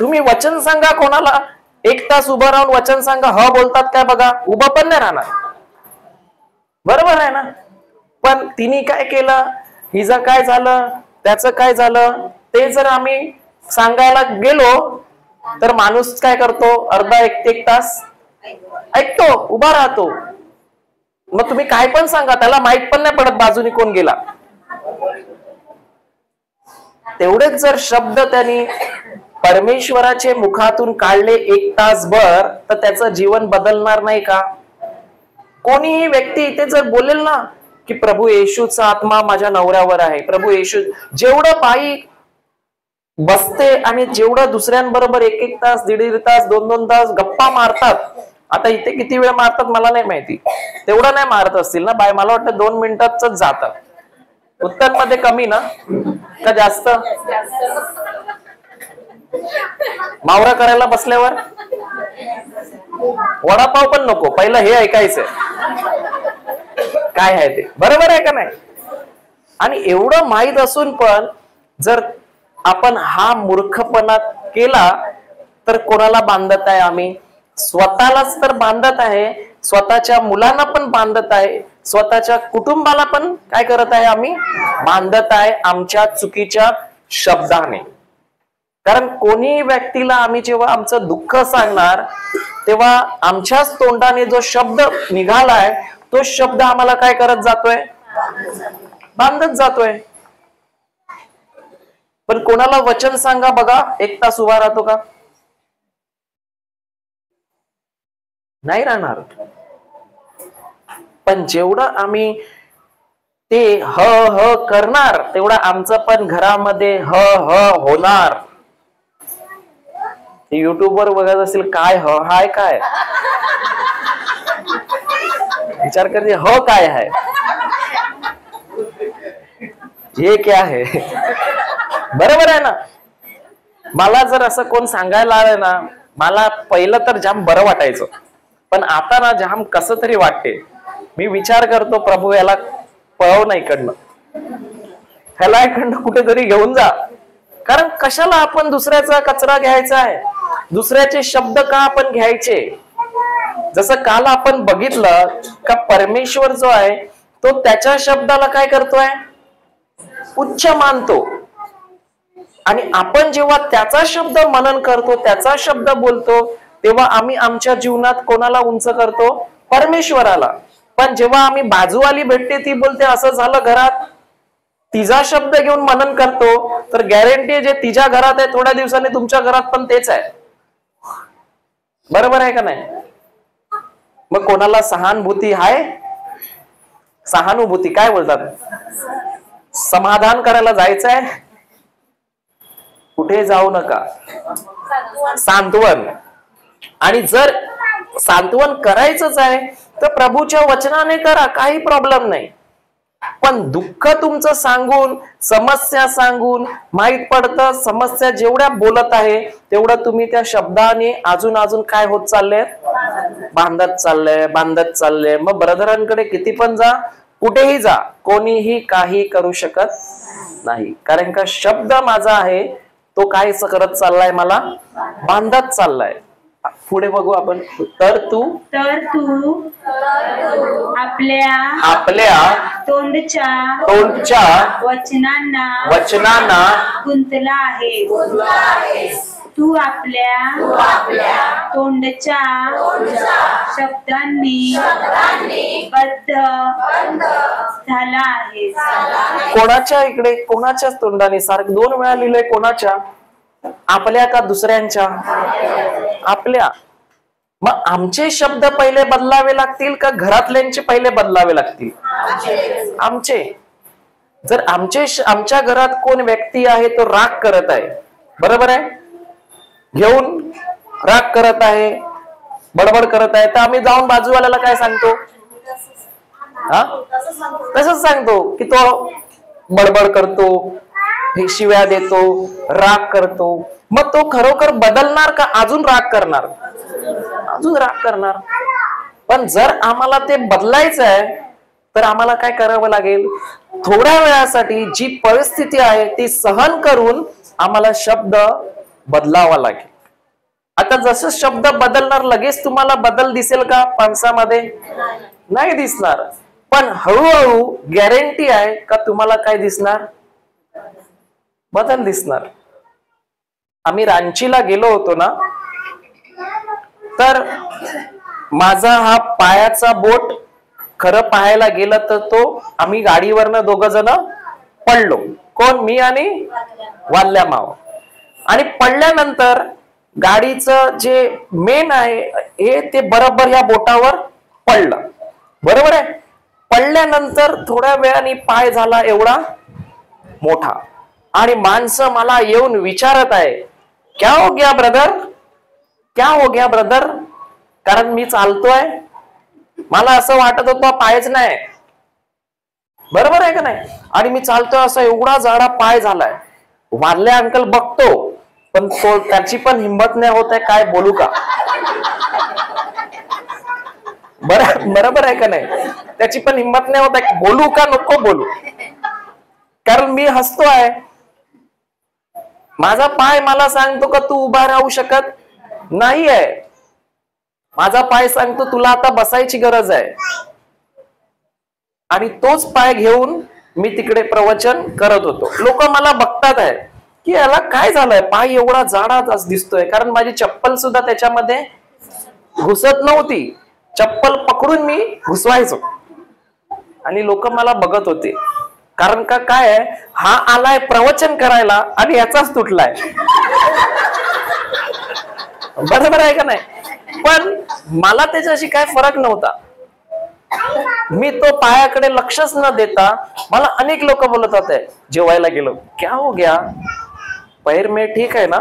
तुम्ही वचन सांगा कोणाला, 1 तास उभं राहून वचन सांगा, बोलतात काय बघा, उभं पण नाही राहणार. बरोबर आहे ना? पण तिने काय केलं? हिचं काय झालं, त्याचं काय झालं, ते जर आम्ही सांगायला गेलो तर माणूस काय करतो, अर्धा एक तास ऐकतो, उभा राहतो. मग तुम्ही काय पण सांगा, त्याला माहित पण नाही पडत बाजूने कोण गेला. तेवढेच जर शब्द त्यांनी परमेश्वराचे मुखातून काढले 1 तासभर, तर त्याचं जीवन बदलणार नाही का? कोणीही व्यक्ती इथे जर बोलेल ना की प्रभू येशूचा आत्मा माझ्या नवऱ्यावर आहे, प्रभू येशू, जेवढं बाई बसते आणि जेवढं दुसऱ्यांबरोबर 1 तास, 1.5 तास, 2 तास गप्पा मारतात, आता इथे किती वेळ मारतात मला नाही माहिती, तेवढं नाही मारत असतील ना बाय, मला वाटतं 2 मिनिटातच जातात. उत्तरमध्ये कमी ना का जास्त? मावरा करायला बसल्यावर वडापाव पण नको, पहिलं हे ऐकायचंय काय आहे ते, बरोबर आहे का नाही? आणि एवढं माहित असून पण जर आपण हा मूर्खपणा केला तर कोणाला बांधत आहे आम्ही? स्वतःलाच तर बांधत आहे, स्वतःच्या मुलांना पण बांधत आहे, स्वतःच्या कुटुंबाला पण काय करत आहे आम्ही? बांधत आहे आमच्या चुकीच्या शब्दाने. कारण कोणी व्यक्तीला आम्ही जेव्हा आमचं दुःख सांगणार तेव्हा आमच्याच तोंडाने जो शब्द निघालाय तो शब्द आम्हाला काय करत जातोय? बांधत जातोय. पण कोणाला वचन सांगा बघा, 1 तास उभा राहतो का? नाही राहणार. पण जेवढं आम्ही ते ह ह करणार तेवढं आमचं पण घरामध्ये ह ह होणार. युट्यूब वर बघत असेल काय ह हाय काय, विचार करते ह काय आहे, हे क्या है. बरोबर आहे ना? मला जर असं कोण सांगायला आलं ना, मला पहिलं तर जाम बरं वाटायचं, पण आता ना जाम कसं तरी वाटते. मी विचार करतो प्रभू याला पळव ना इकडनं, ह्याला इकडनं कुठेतरी घेऊन जा. कारण कशाला आपण दुसऱ्याचा कचरा घ्यायचा आहे, दुसऱ्याचे शब्द का आपण घ्यायचे? जसं काल आपण बघितलं का परमेश्वर जो आहे तो त्याच्या शब्दाला काय करतोय? उच्च मानतो. आणि आपण जेव्हा त्याचा शब्द मनन करतो, त्याचा शब्द बोलतो, तेव्हा आम्ही आमच्या जीवनात कोणाला उंच करतो? परमेश्वराला. पण जेव्हा आम्ही बाजूवाली भेटते ती बोलते असं झालं घरात, तिचा शब्द घेऊन मनन करतो, तर गॅरंटी जे तिच्या घरात आहे थोड्या दिवसांनी तुमच्या घरात पण तेच आहे. बरोबर आहे का नाही? मग कोणाला सहानुभूती आहे? सहानुभूती काय बोलतात? समाधान करायला जायचंय, कुठे जाऊ नका, सांत्वन. आणि जर सांत्वन करायचंच आहे तर प्रभूच्या वचनाने करा, काही प्रॉब्लेम नाही. पण दुःख तुमचं सांगून, समस्या सांगून, माहित पडतं समस्या जेवढ्या बोलत आहे तेवढं तुम्ही त्या शब्दाने अजून काय होत चालले? बांधत चालले. मग ब्रदरांकडे किती पण जा, कुठेही जा, कोणीही काही करू शकत नाही. कारण का शब्द माझा आहे तो काय करत चाललाय? मला बांधत चाललाय. पुढे बघू आपण. तर तू आपल्या तोंडच्या वचनांना गुंतला आहेस. तू आपल्या तोंडच्या शब्दांनी बद्ध झाला आहेस. कोणाच्या इकडे? कोणाच्याच तोंडाने. सारखं 2 वेळा लिहिलंय. कोणाच्या? आपल्या का दुसऱ्यांच्या? आपल्या. मग आमचे शब्द पहिले बदलावे लागतील का घरातल्यांचे पहिले बदलावे लागतील? आमचे. जर आमच्या घरात कोण व्यक्ती आहे तो राग करत आहे, बरोबर आहे, घेऊन राग करत आहे, बडबड करत आहे, तर आम्ही जाऊन बाजूवाल्याला काय सांगतो? तसंच सांगतो की तो बडबड करतो, शिव्या देतो, राग करतो. मग तो खरोखर बदलणार का अजून राग करणार? अजून राग करणार. पण जर आम्हाला ते बदलायचं आहे तर आम्हाला काय करावं लागेल? थोड्या वेळासाठी जी परिस्थिती आहे ती सहन करून आम्हाला शब्द बदलावा लागेल. आता जसं शब्द बदलणार लगेच तुम्हाला बदल दिसेल का माणसामध्ये? नाही दिसणार. पण हळूहळू गॅरंटी आहे का तुम्हाला काय दिसणार? बदल दिसणार. आम्ही रांचीला गेलो होतो ना, तर माझा हा पायाचा बोट खरं पाहायला गेलं तर तो आम्ही गाडीवरनं दोघं जण पडलो. कोण? मी आणि वाल्या माव. आणि पडल्यानंतर गाडीचं जे मेन आहे हे ते बरोबर या बोटावर पडलं. बरोबर आहे. पडल्यानंतर थोड्या वेळाने पाय झाला एवढा मोठा आणि माणसं मला येऊन विचारत आहे, क्या हो गया ब्रदर, क्या हो गया ब्रदर. कारण मी चालतोय, मला असं वाटत होतं पायच नाही. बरोबर आहे का नाही. आणि मी चालतोय असं एवढा जाडा पाय झालाय. वारले अंकल बघतो पण तो त्याची पण हिंमत नाही होत आहे काय बोलू का. बरोबर आहे का नाही. त्याची पण हिंमत नाही होत आहे बोलू का नको बोलू. कारण मी हसतोय. माझा पाय मला सांगतो का तू उभा राहू शकत नाही आहे. माझा पाय सांगतो तुला आता बसायची गरज आहे. आणि तोच पाय घेऊन मी तिकडे प्रवचन करत होतो. लोक मला बघतात आहे की याला काय झालंय, पाय एवढा जाडा दिसतोय. कारण माझी चप्पल सुद्धा त्याच्यामध्ये घुसत नव्हती. चप्पल पकडून मी घुसवायचो आणि लोक मला बघत होते. कारण का काय आहे, हा आलाय प्रवचन करायला आणि याचाच तुटलाय. बरोबर आहे का नाही. पण मला त्याच्याशी काय फरक नव्हता. मी तो पायाकडे लक्षच न देता मला अनेक लोक बोलत होते. जेवायला गेलो, क्या हो गया, पैर में ठीक है ना.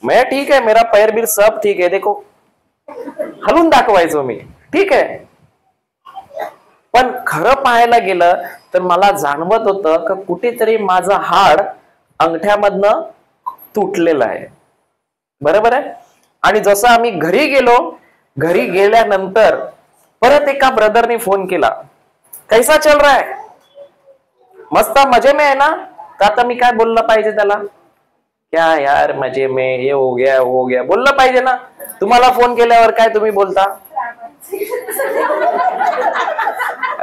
मैं ठीक है, मेरा पैर भी सब ठीक है, देखो. हलून दाखवायचो मी, ठीक आहे. पण खरं पाहायला गेलं तर मला जाणवत होतं की कुठेतरी माझं हाड अंगठ्यामधनं तुटलेलं आहे. बरोबर आहे. आणि जसं आम्ही घरी गेलो, घरी गेल्यानंतर परत एका ब्रदरने फोन केला, कैसा चल रहा है, मस्त मजे में आहे ना. तर आता मी काय बोललं पाहिजे त्याला, क्या यार मजे में, ये हो गया बोललं पाहिजे ना. तुम्हाला फोन केल्यावर काय तुम्ही बोलता,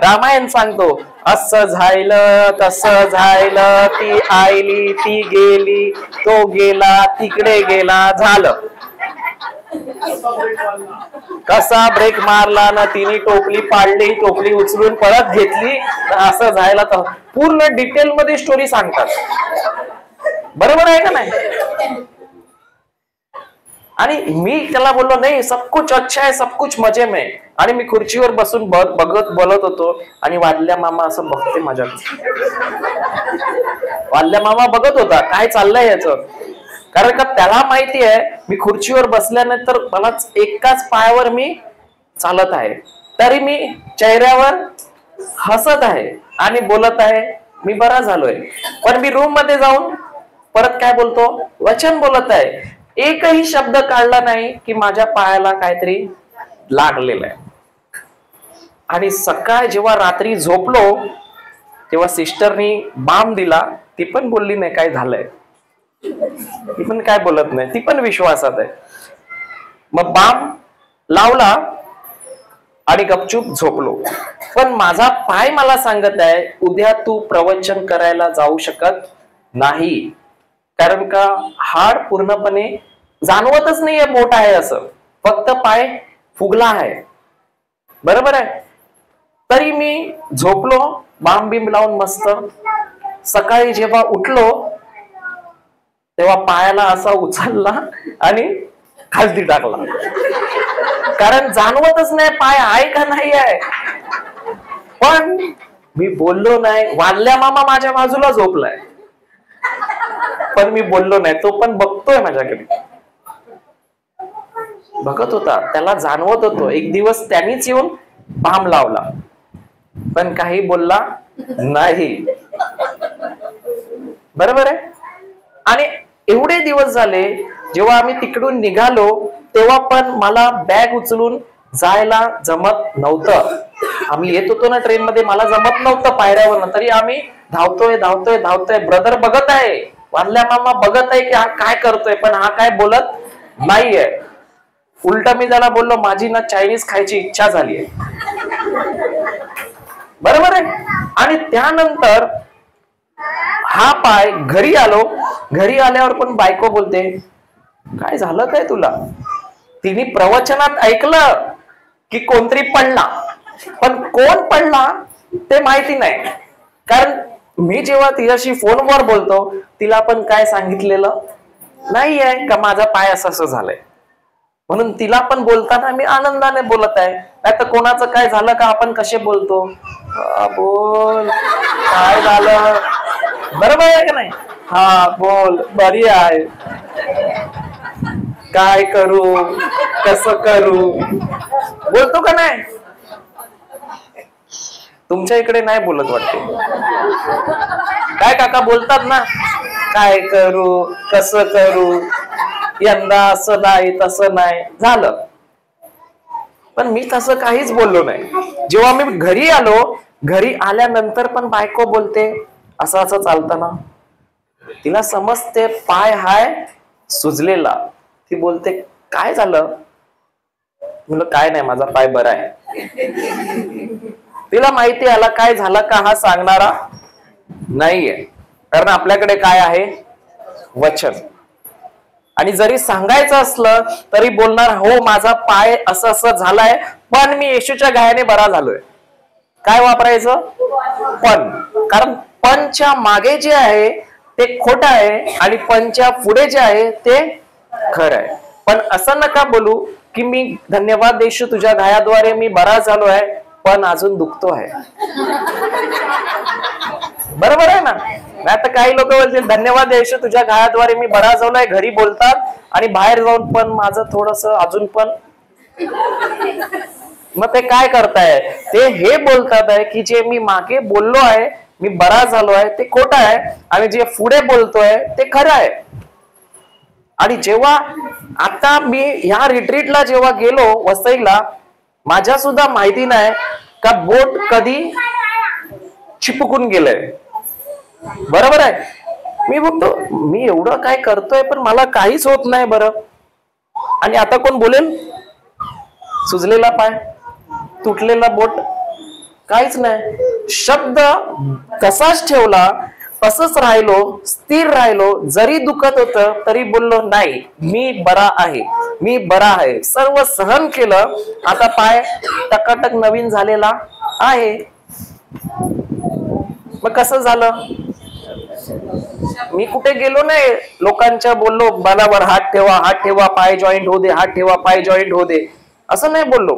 रामायण सांगतो, असं झालं तसं झालं, ती आईली ती गेली, तो गेला तिकडे गेला, झालं. कसा ब्रेक मारला ना, तिने टोपली पाडली, टोपली उचलून परत घेतली, असं झालं. तर पूर्ण डिटेल मध्ये स्टोरी सांगतात. बरोबर आहे का नाही. आणि मी त्याला बोललो नाही, सब कुछ अच्छा है, सब कुछ मजे में. आणि मी खुर्चीवर बसून बघत बोलत होतो आणि वाल्या मामा असं बघते माझ्याकडे. वाल्या मामा बघत होता काय चाललंय याचं. कारण का त्याला माहिती आहे मी खुर्चीवर बसल्यानंतर मला एकाच पायावर मी चालत आहे, तरी मी चेहऱ्यावर हसत आहे आणि बोलत आहे मी बरा झालोय. पण मी रूम मध्ये जाऊन परत काय बोलतो, वचन बोलत आहे. एकही शब्द काढला नाही की माझ्या पायाला काहीतरी लागलेलं आहे. आणि सकाळ जेव्हा रात्री झोपलो तेव्हा सिस्टरनी बाम दिला. ती पण बोलली नाही काय झालंय, ती पण काय बोलत नाही, ती पण विश्वासात आहे. मग बाम लावला आणि गपचूप झोपलो. पण माझा पाय मला सांगत आहे उद्या तू प्रवचन करायला जाऊ शकत नाही. कारण का हाड पूर्णपणे जाणवतच नाहीये बोट आहे असं, फक्त पाय फुगला आहे. बरोबर आहे. तरी मी झोपलो बाम बिम लावून मस्त. सकाळी जेव्हा उठलो तेव्हा पायाला असा उचलला आणि खालती टाकला. कारण जाणवतच नाही पाय आहे का नाही आहे. पण मी बोललो नाही. वाल्या मामा माझ्या बाजूला झोपलाय पण मी बोललो नाही. तो पण बघतोय माझ्याकडे, बघत होता. त्याला जाणवत होतो. एक दिवस त्यांनीच येऊन बाम लावला पण काही बोलला नाही. बरोबर आहे. आणि एवढे दिवस झाले जेव्हा आम्ही तिकडून निघालो तेव्हा पण मला बॅग उचलून जायला जमत नव्हतं. आम्ही येत होतो ना ट्रेन मध्ये, मला जमत नव्हतं पायऱ्यावरनं. तरी आम्ही धावतोय. ब्रदर बघत आहे, वारल्या मामा बघत आहे की हा काय करतोय, पण हा काय बोलत नाहीये. उलट मी त्याला बोललो माझी ना चायनीज खायची इच्छा झालीय. बरोबर आहे. आणि त्यानंतर हा पाय घरी आलो घरी आल्यावर पण बायको बोलते, काय झालं काय तुला? तिने प्रवचनात ऐकलं की कोणतरी पडला, पण कोण पडला ते माहिती नाही. कारण मी जेव्हा तिच्याशी फोनवर बोलतो तिला पण काय सांगितलेलं नाहीये का माझा पाय असं झालंय. म्हणून तिला पण बोलताना मी आनंदाने बोलत आहे. नाही तर कोणाचं काय झालं का आपण कसे बोलतो, बोल काय झालं, बरोबर आहे का नाही? हा बोल, बरी आहे, काय करू, कसं करू, बोलतो का नाही? तुमच्या इकडे नाही बोलत वाटते. काय काका बोलतात ना, काय करू, कसं करू, यंदा असं नाही तसं नाही झालं. पण मी तसं काहीच बोललो नाही. जेव्हा मी घरी आलो, घरी आल्यानंतर पण बायको बोलते असं असं चालताना तिला समजते पाय हाय सुजलेला. ती बोलते काय झालं? म्हणलं काय नाही, माझा पाय बरा आहे. तिला माहिती याला काय झालं का हा सांगणारा नाहीये. कारण आपल्याकडे काय आहे, वचन. आणि जरी सांगायचं असलं तरी बोलणार हो माझा पाय असं असं झालाय, पण मी येशूच्या गायाने बरा झालोय. काय वापरायचं? पण. कारण पणच्या मागे जे आहे ते खोटं आहे आणि पणच्या पुढे जे आहे ते खरं आहे. पण असं नका बोलू की मी धन्यवाद येशू तुझ्या गायाद्वारे मी बरा झालो आहे, पण अजून दुखतो आहे. बरोबर आहे ना? नाही तर काही लोक बोलतील धन्यवाद येशू तुझ्या गायाद्वारे मी बरा झालोय, घरी बोलतात आणि बाहेर जाऊन पण माझं थोडस अजून पण. मग ते काय करताय? ते हे बोलतात आहे की जे मी मागे बोललो आहे मी बरा झालो आहे ते खोटं आहे आणि जे पुढे बोलतोय ते खरं आहे. आणि जेव्हा आता मी ह्या रिट्रीटला जेव्हा गेलो वसईला, माझ्या सुद्धा माहिती नाही का बोट कधी चिपकून गेलंय. बरोबर आहे? मी बघतो मी एवढं काय करतोय पण मला काहीच होत नाही बरं. आणि आता कोण बोलेल सुजलेला पाय, तुटलेला बोट, काहीच नाही. शब्द कसाच ठेवला, तसंच राहिलो, स्थिर राहिलो. जरी दुखत होतं तरी बोललो नाही मी बरा आहे, मी बरा आहे. सर्व सहन केलं. आता पाय टकाटक नवीन झालेला आहे. मग कसं झालं? मी कुठे गेलो नाही, लोकांच्या बोललो बालावर हात ठेवा, हात ठेवा, पाय जॉईंट होऊ दे, हात ठेवा, पाय जॉईंट होऊ दे, असं नाही बोललो.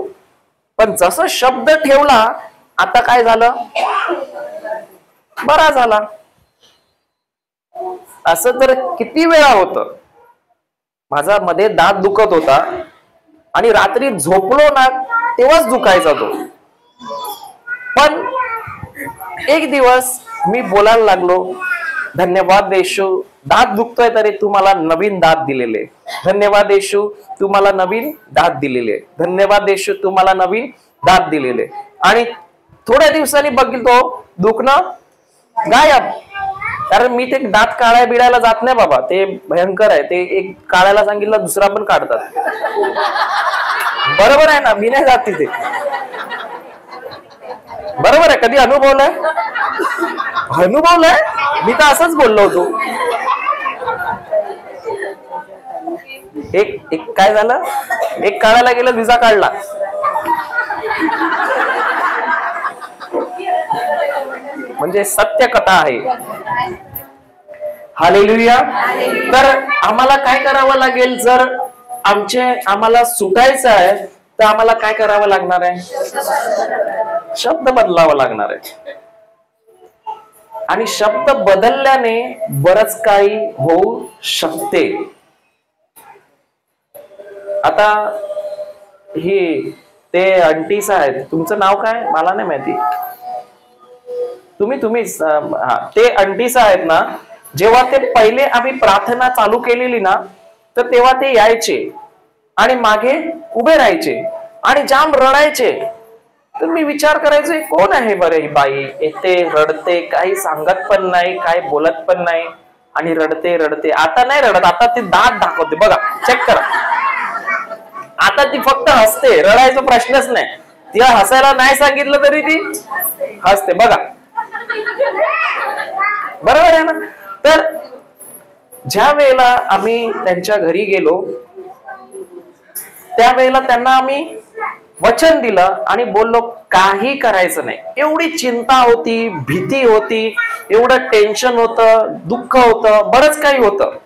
पण जसं शब्द ठेवला आता काय झालं, बरा झाला. असं तर किती वेळा होतं. माझा मध्ये दात दुखत होता आणि रात्री झोपलो ना तेव्हाच दुखायचा तो. पण एक दिवस मी बोलायला लागलो, धन्यवाद येशू दात दुखतोय तरी तू मला नवीन दात दिलेले, धन्यवाद येशू तू मला नवीन दात दिलेले, धन्यवाद येशू तू मला नवीन दात दिलेले. आणि थोड्या दिवसांनी बघितलो दुखणं गायब. कारण मी ते दात काढाय बिडायला जात नाही बाबा, ते भयंकर आहे. ते एक काढायला सांगितलं दुसरा पण काढतात. बरोबर आहे ना? मी नाही जात तिथे. बरोबर आहे? कधी अनुभवलंय? अनुभवलंय? मी तर असंच बोललो होतो. एक काय झालं, एक काढायला गेलं दुसरा काढला. म्हणजे सत्य कथा आहे. हालेलुया. तर आम्हाला काय करावं लागेल? जर आम्हाला सुटायचं आहे तर आम्हाला काय करावं लागणार आहे? शब्द बदलावा लागणार आहे. आणि शब्द बदलल्याने बरंच काही होऊ शकते. आता ही ते अंटीस आहेत, तुमचं नाव काय मला नाही माहिती, तुम्हीच ते अंटीस आहेत ना. जेव्हा ते पहिले आम्ही प्रार्थना चालू केलेली ना तर तेव्हा ते यायचे आणि मागे उभे राहायचे आणि जाम रडायचे. तर मी विचार करायचो कोण आहे बरं ही बाई, येते रडते, काही सांगत पण नाही, काही बोलत पण नाही आणि रडते रडते. आता नाही रडत, आता ती दात दाखवते बघा, चेक करा. आता ती फक्त हसते, रडायचा प्रश्नच नाही. तिला हसायला नाही सांगितलं तरी ती हसते बघा. बरोबर आहे ना? तर ज्या वेळेला आम्ही त्यांच्या घरी गेलो त्यावेळेला त्यांना आम्ही वचन दिलं आणि बोललो काही करायचं नाही. एवढी चिंता होती, भीती होती, एवढं टेन्शन होतं, दुःख होतं, बरंच काही होतं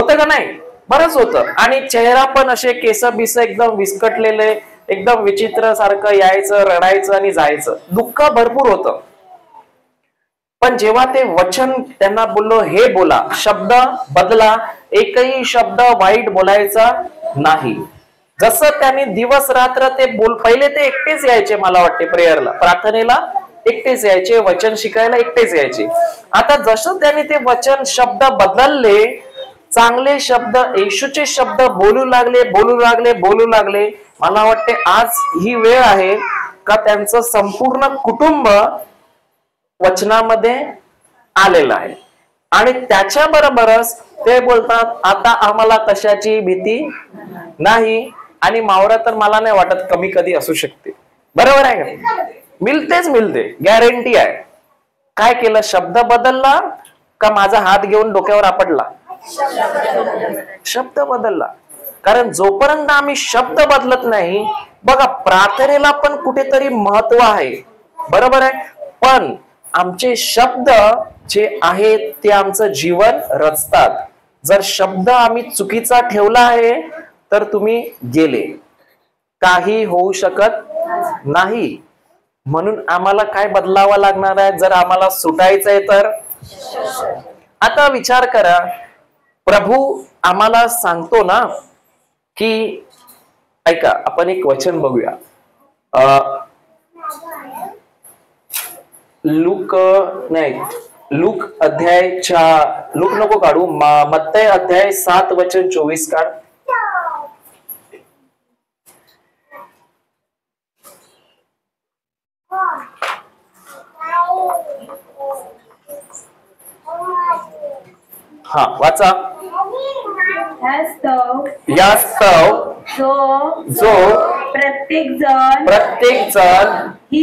का नाही? बरंच होतं. आणि चेहरा पण असे केस बिस एकदम विस्कटलेले, एकदम विचित्र सारखं यायचं, रडायचं आणि जायचं. दुःख भरपूर होतं. पण जेव्हा ते वचन त्यांना बोललो हे बोला, शब्द बदला, एकही शब्द वाईट बोलायचा नाही. जसं त्यांनी दिवस रात्र ते पहिले ते एकटेच यायचे, मला वाटते प्रेयरला, प्रार्थनेला एकटेच यायचे, वचन शिकायला एकटेच यायचे. आता जसं त्यांनी ते वचन शब्द बदलले, चांगले शब्द, येशूचे शब्द बोलू लागले. मला वाटते आज ही वेळ आहे का त्यांचं संपूर्ण कुटुंब वचनामध्ये आलेलं आहे. आणि त्याच्या बरोबरच ते बोलतात आता आम्हाला कशाची भीती नाही. आणि मावरा तर मला नाही वाटत कमी कधी असू शकते. बरोबर आहे का? मिळते, गॅरंटी आहे. काय केलं? शब्द बदलला का माझा हात घेऊन डोक्यावर आपटला? शब्द बदलला. कारण जोपर्यंत आम्ही शब्द बदलत नाही, बघा प्रार्थनेला पण कुठेतरी महत्व आहे, बरोबर आहे, पण आमचे शब्द जे आहेत ते आमचं जीवन रचतात. जर शब्द आम्ही चुकीचा ठेवला आहे तर तुम्ही गेले, काही होऊ शकत नाही. म्हणून आम्हाला काय बदलावं लागणार आहे जर आम्हाला सुटायचंय तर? आता विचार करा, प्रभू आम्हाला सांगतो ना की ऐका, आपण एक वचन बघूया. लूक अध्यायच्या, लूक नको काढू, मत्तय अध्याय 7 वचन 24 काढ. हा वाचा. यास्तव जो प्रत्येक जण ही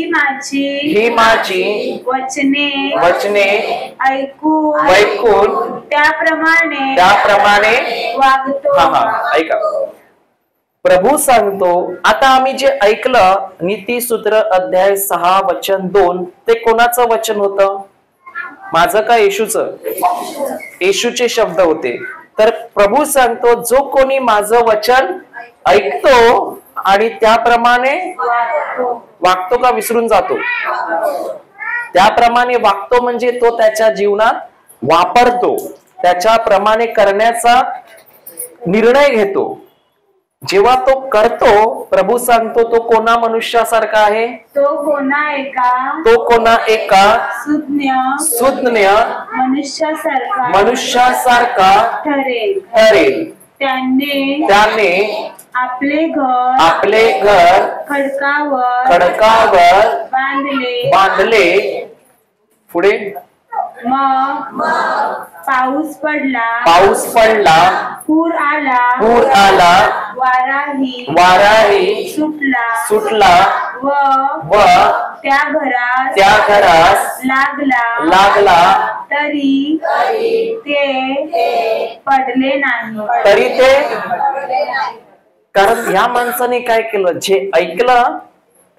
माझी वचने ऐकून त्याप्रमाणे वागतो. ऐका, प्रभू सांगतो, आता आम्ही जे ऐकलं नीतिसूत्र अध्याय 6 वचन 2, ते कोणाचं वचन होतं? माझं का येशूचं? येशूचे शब्द होते. तर प्रभू सांगतो, जो कोणी माझं वचन ऐकतो आणि त्याप्रमाणे वागतो का विसरून जातो? त्याप्रमाणे वागतो म्हणजे तो त्याच्या जीवनात वापरतो, त्याच्याप्रमाणे करण्याचा निर्णय घेतो. जेव्हा तो करतो, प्रभू सांगतो तो कोणा मनुष्यासारखा आहे? तो कोणा एका सुज्ञ मनुष्यासारखा ठरेल. त्याने आपले घर खडकावर बांधले. पुढे मग पाऊस पडला, पूर आला, वाराही सुटला व त्या घरास लागला तरी ते पडले नाही. कारण या माणसाने काय केलं? जे ऐकलं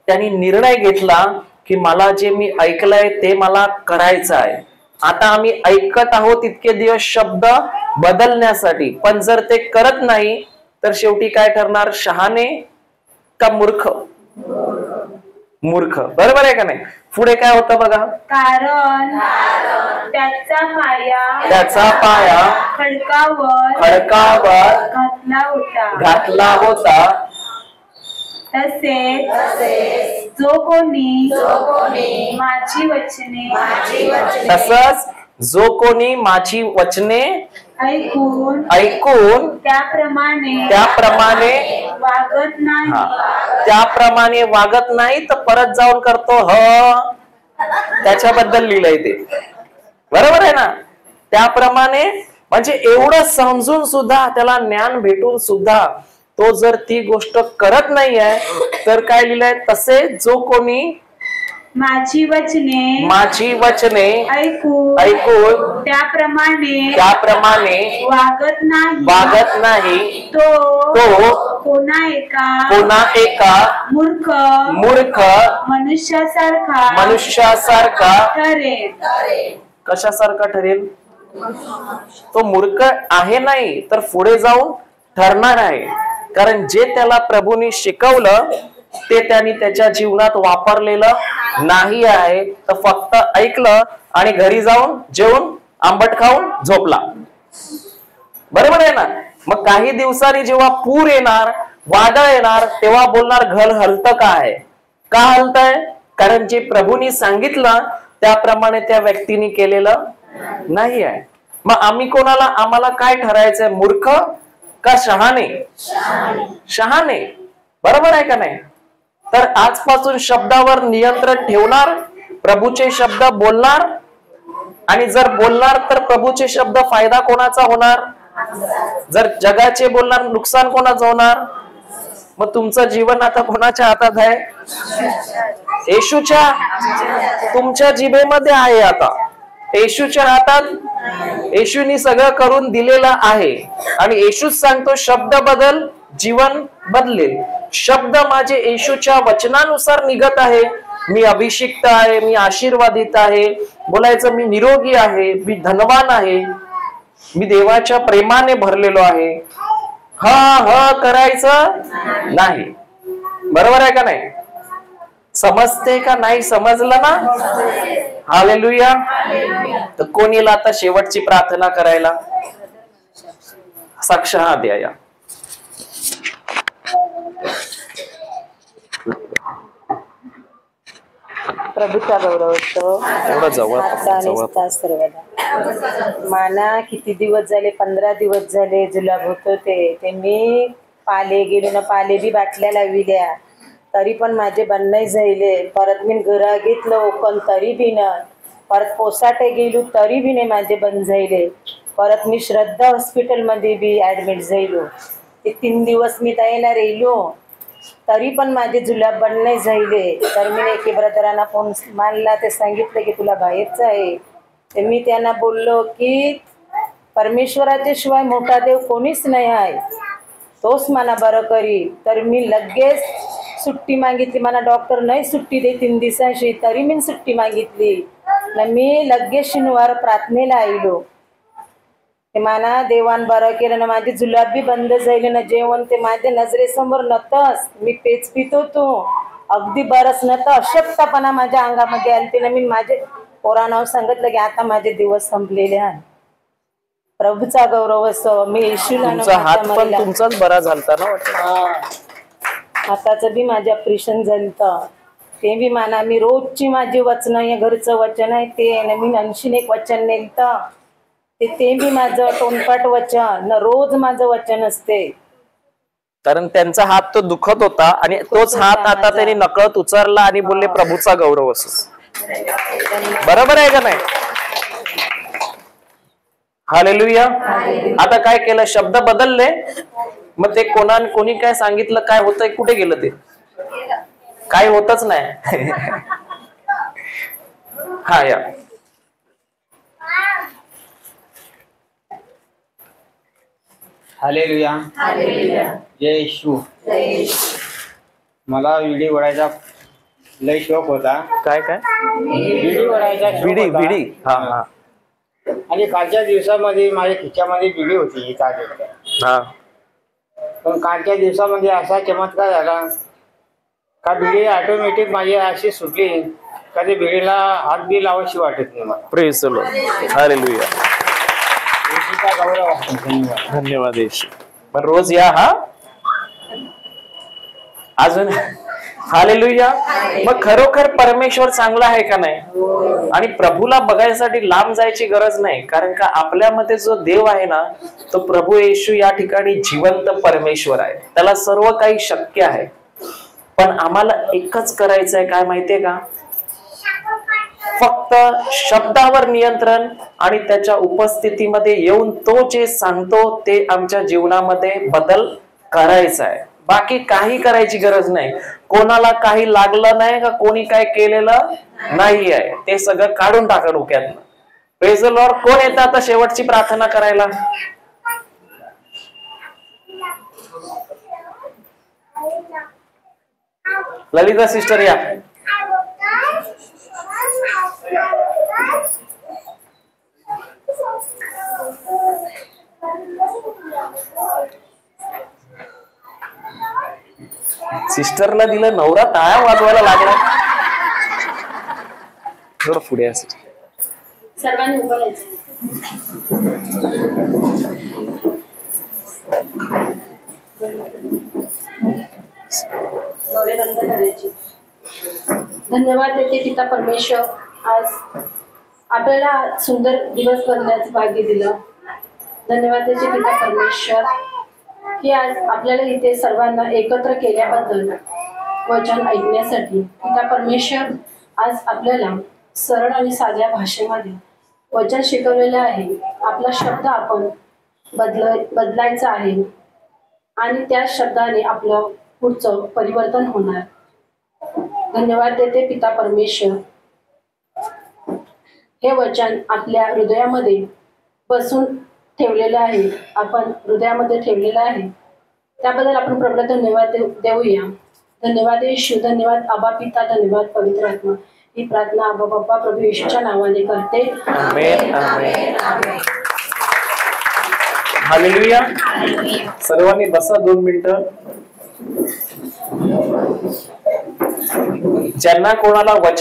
त्यांनी निर्णय घेतला की मला जे मी ऐकलंय ते मला करायचं आहे. आता आम्ही ऐकत आहोत इतके दिवस शब्द बदलण्यासाठी, पण जर ते करत नाही तर शेवटी काय ठरणार? शहाणे का मूर्ख? बरोबर आहे का नाही? पुढे काय होतं बघा. कारण त्याचा पाया खडकावर घातला होता. तसेच जो कोणी माझी वचने ऐकून त्याप्रमाणे वागत नाही तर परत जाऊन करतो त्याच्याबद्दल लिहिलंय ते, बरोबर आहे ना? त्याप्रमाणे म्हणजे एवढं समजून सुद्धा, त्याला ज्ञान भेटून सुद्धा तो जर ती गोष्ट करत नाही आहे तर काय लिहिलंय? तसे जो कोणी माझी वचने ऐकून त्याप्रमाणे वागत नाही तो कोणा एका मूर्ख मनुष्यासारखा ठरेल. कशासारखा ठरेल? तो मूर्ख आहे नाही तर पुढे जाऊन ठरणार आहे. कारण जे त्याला प्रभूंनी शिकवलं ते त्यांनी त्याच्या जीवनात वापरलेलं नाही आहे, तर फक्त ऐकलं आणि घरी जाऊन जेवून आंबट खाऊन झोपला. बरोबर आहे ना? मग काही दिवसांनी जेव्हा पूर येणार, वादळ येणार, तेव्हा बोलणार घर हलतं का आहे? का हलतंय? कारण जे प्रभूंनी सांगितलं त्याप्रमाणे त्या व्यक्तीने केलेलं नाही आहे. मग आम्हाला काय ठरायचंय? मूर्ख का शहाणे? शहाणे. बरोबर आहे का नाही? तर आजपासून शब्दावर नियंत्रण ठेवणार, प्रभूचे शब्द बोलणार, आणि जर बोलणार तर प्रभूचे शब्द फायदा कोणाचा होणार? जर जगाचे बोलणार नुकसान कोणाचं होणार? मग तुमचं जीवन आता कोणाच्या हातात आहे? येशूच्या. तुमच्या जिभेमध्ये आहे आता, येशूच्या हातात. येशूनी सगळं करून दिलेलं आहे आणि येशूच सांगतो शब्द बदल जीवन बदलेल. शब्द माझे येशूच्या वचनानुसार निघत आहे. मी अभिषिक्त आहे, मी आशीर्वादित आहे, बोलायचं मी निरोगी आहे, मी धनवान आहे, मी देवाच्या प्रेमाने भरलेलो आहे. ह करायचं नाही. बरोबर आहे का नाही? समजते का नाही? समजलं ना? हालेलुया. तर कोण येईल आता शेवटची प्रार्थना करायला? साक्ष हा द्या या. प्रभूचा गौरव असतो. एवढं जवळ माना किती दिवस झाले? 15 दिवस झाले जुलाब होतो. ते मी पाले गेलो ना, पाले बी बाटल्या लाविल्या तरी पण माझे बंद नाही झाले. परत मी घरा घेतलं ओकन तरी बी न. परत पोसाटे गेलो तरी बी नाही माझे बंद झाले. परत मी श्रद्धा हॉस्पिटलमध्ये बी ॲडमिट झालो. ते 3 दिवस मी त्याला राहिलो तरी पण माझे जुलाब बंद नाही झाले. तर मी एके ब्रदरांना फोन मारला, ते सांगितलं की तुला बाहेरचं आहे. ते मी त्यांना बोललो की परमेश्वराच्या शिवाय मोठा देव कोणीच नाही आहे, तोच मला बरं करी. तर मी लगेच सुट्टी मागितली. मला डॉक्टर नाही सुट्टी दे 3 दिवसांशी, तरी मी सुट्टी मागितली ना. मी लगेच शनिवार प्रार्थनेला आलो. ते मला देवान बरं केलं ना. माझे जुलाब बी बंद झाले ना. जेवण ते माझ्या नजरेसमोर नव्हतंच. मी पेच पित होतो, अगदी बरंच नव्हतं. अशक्तपणा माझ्या अंगामध्ये आलते ना. मी माझे पोरांना सांगितलं की आता माझे दिवस संपलेले आहे. प्रभूचा गौरव असो. मी येशूला हात पण तुमचाच बरा झालता ना? हाताचं बी माझे ऑपरेशन झालं. ते बी म्हणा मी रोजची माझी वचन आहे, घरचं वचन आहे ते ना. मी 81 वचन नेलतं ते बी माझं तोंडपाठ वचन न. रोज माझं वचन असते. कारण त्यांचा हात तो दुखत होता आणि तोच हात आता त्यांनी नकळत उचलला आणि बोलले प्रभूचा गौरव असो. बरोबर आहे का नाही? हालेलुया. आता काय केलं? शब्द बदलले. मग ते कोणी काय सांगितलं काय होतंय, कुठे गेलं ते? काय होतच नाही. हा या. हालेलुया. जय येशू. मला विडी ओढायचा लय शौक होता. काय विडी ओढायचा शौक होता. विडी. हा. आणि कालच्या दिवसामध्ये माझ्या खिच्यामध्ये विडी होती हा. पण कालच्या दिवसामध्ये असा चमत्कार झाला का विडी ऑटोमॅटिक माझी अशी सुटली का ते विडीला हात बी लावायची वाटत नाही मला. Praise the Lord. हालेलुया. गौरव आहे. धन्यवाद. धन्यवाद येशू. पण रोज या. हा अजून. हालेलुया. मग खरोखर परमेश्वर चांगला आहे का नाही? आणि प्रभूला बघायसाठी लांब जायची गरज नाही. कारण का आपल्यामध्ये जो देव आहे ना, तो प्रभू येशू या ठिकाणी जिवंत परमेश्वर आहे. त्याला सर्व काही शक्य आहे. पण आम्हाला एकच करायचं आहे, काय माहितीये का? फक्त शब्दावर नियंत्रण आणि त्याच्या उपस्थितीमध्ये येऊन तो जे सांगतो ते आमच्या जीवनामध्ये बदल करायचा आहे. बाकी काही करायची गरज नाही. कोणाला काही लागलं नाही का कोणी काय केलेलं नाही आहे ते सगळं काढून टाका डोक्यातनं. Praise the Lord. कोण येतं आता शेवटची प्रार्थना करायला? ललिता सिस्टर या. सिस्टरला दिलं, नवरा टाळ्या वाजवायला लागला. थोडं पुढे असेल. सर्वांनी उभं राहायचं. डोळे बंद करायचे. धन्यवाद देते पिता परमेश्वर, आज आपल्याला सुंदर दिवस बनण्याचं भाग्य दिलं. धन्यवाद देते पिता परमेश्वर की आज आपल्याला इथे सर्वांना एकत्र केल्याबद्दल, वचन ऐकण्यासाठी. पिता परमेश्वर, आज आपल्याला सरळ आणि साध्या भाषेमध्ये वचन शिकवलेलं आहे. आपला शब्द आपण बदलायचा आहे आणि त्या शब्दाने आपलं पुढचं परिवर्तन होणार. धन्यवाद देते पिता परमेश्वर, हे वचन आपल्या हृदयामध्ये बसून ठेवलेलं आहे. आपण हृदयामध्ये ठेवलेलं आहे त्याबद्दल आपण प्रभूला धन्यवाद देऊया. धन्यवाद येशू, धन्यवाद आबा पिता, धन्यवाद पवित्र आत्मा. ही प्रार्थना आबा बाप्पा प्रभू येशूच्या नावाने करते. आमेन, आमेन, आमेन. हालेलुया. सर्वांनी बसा 2 मिनिटं. ज्यांना कोणाला वचन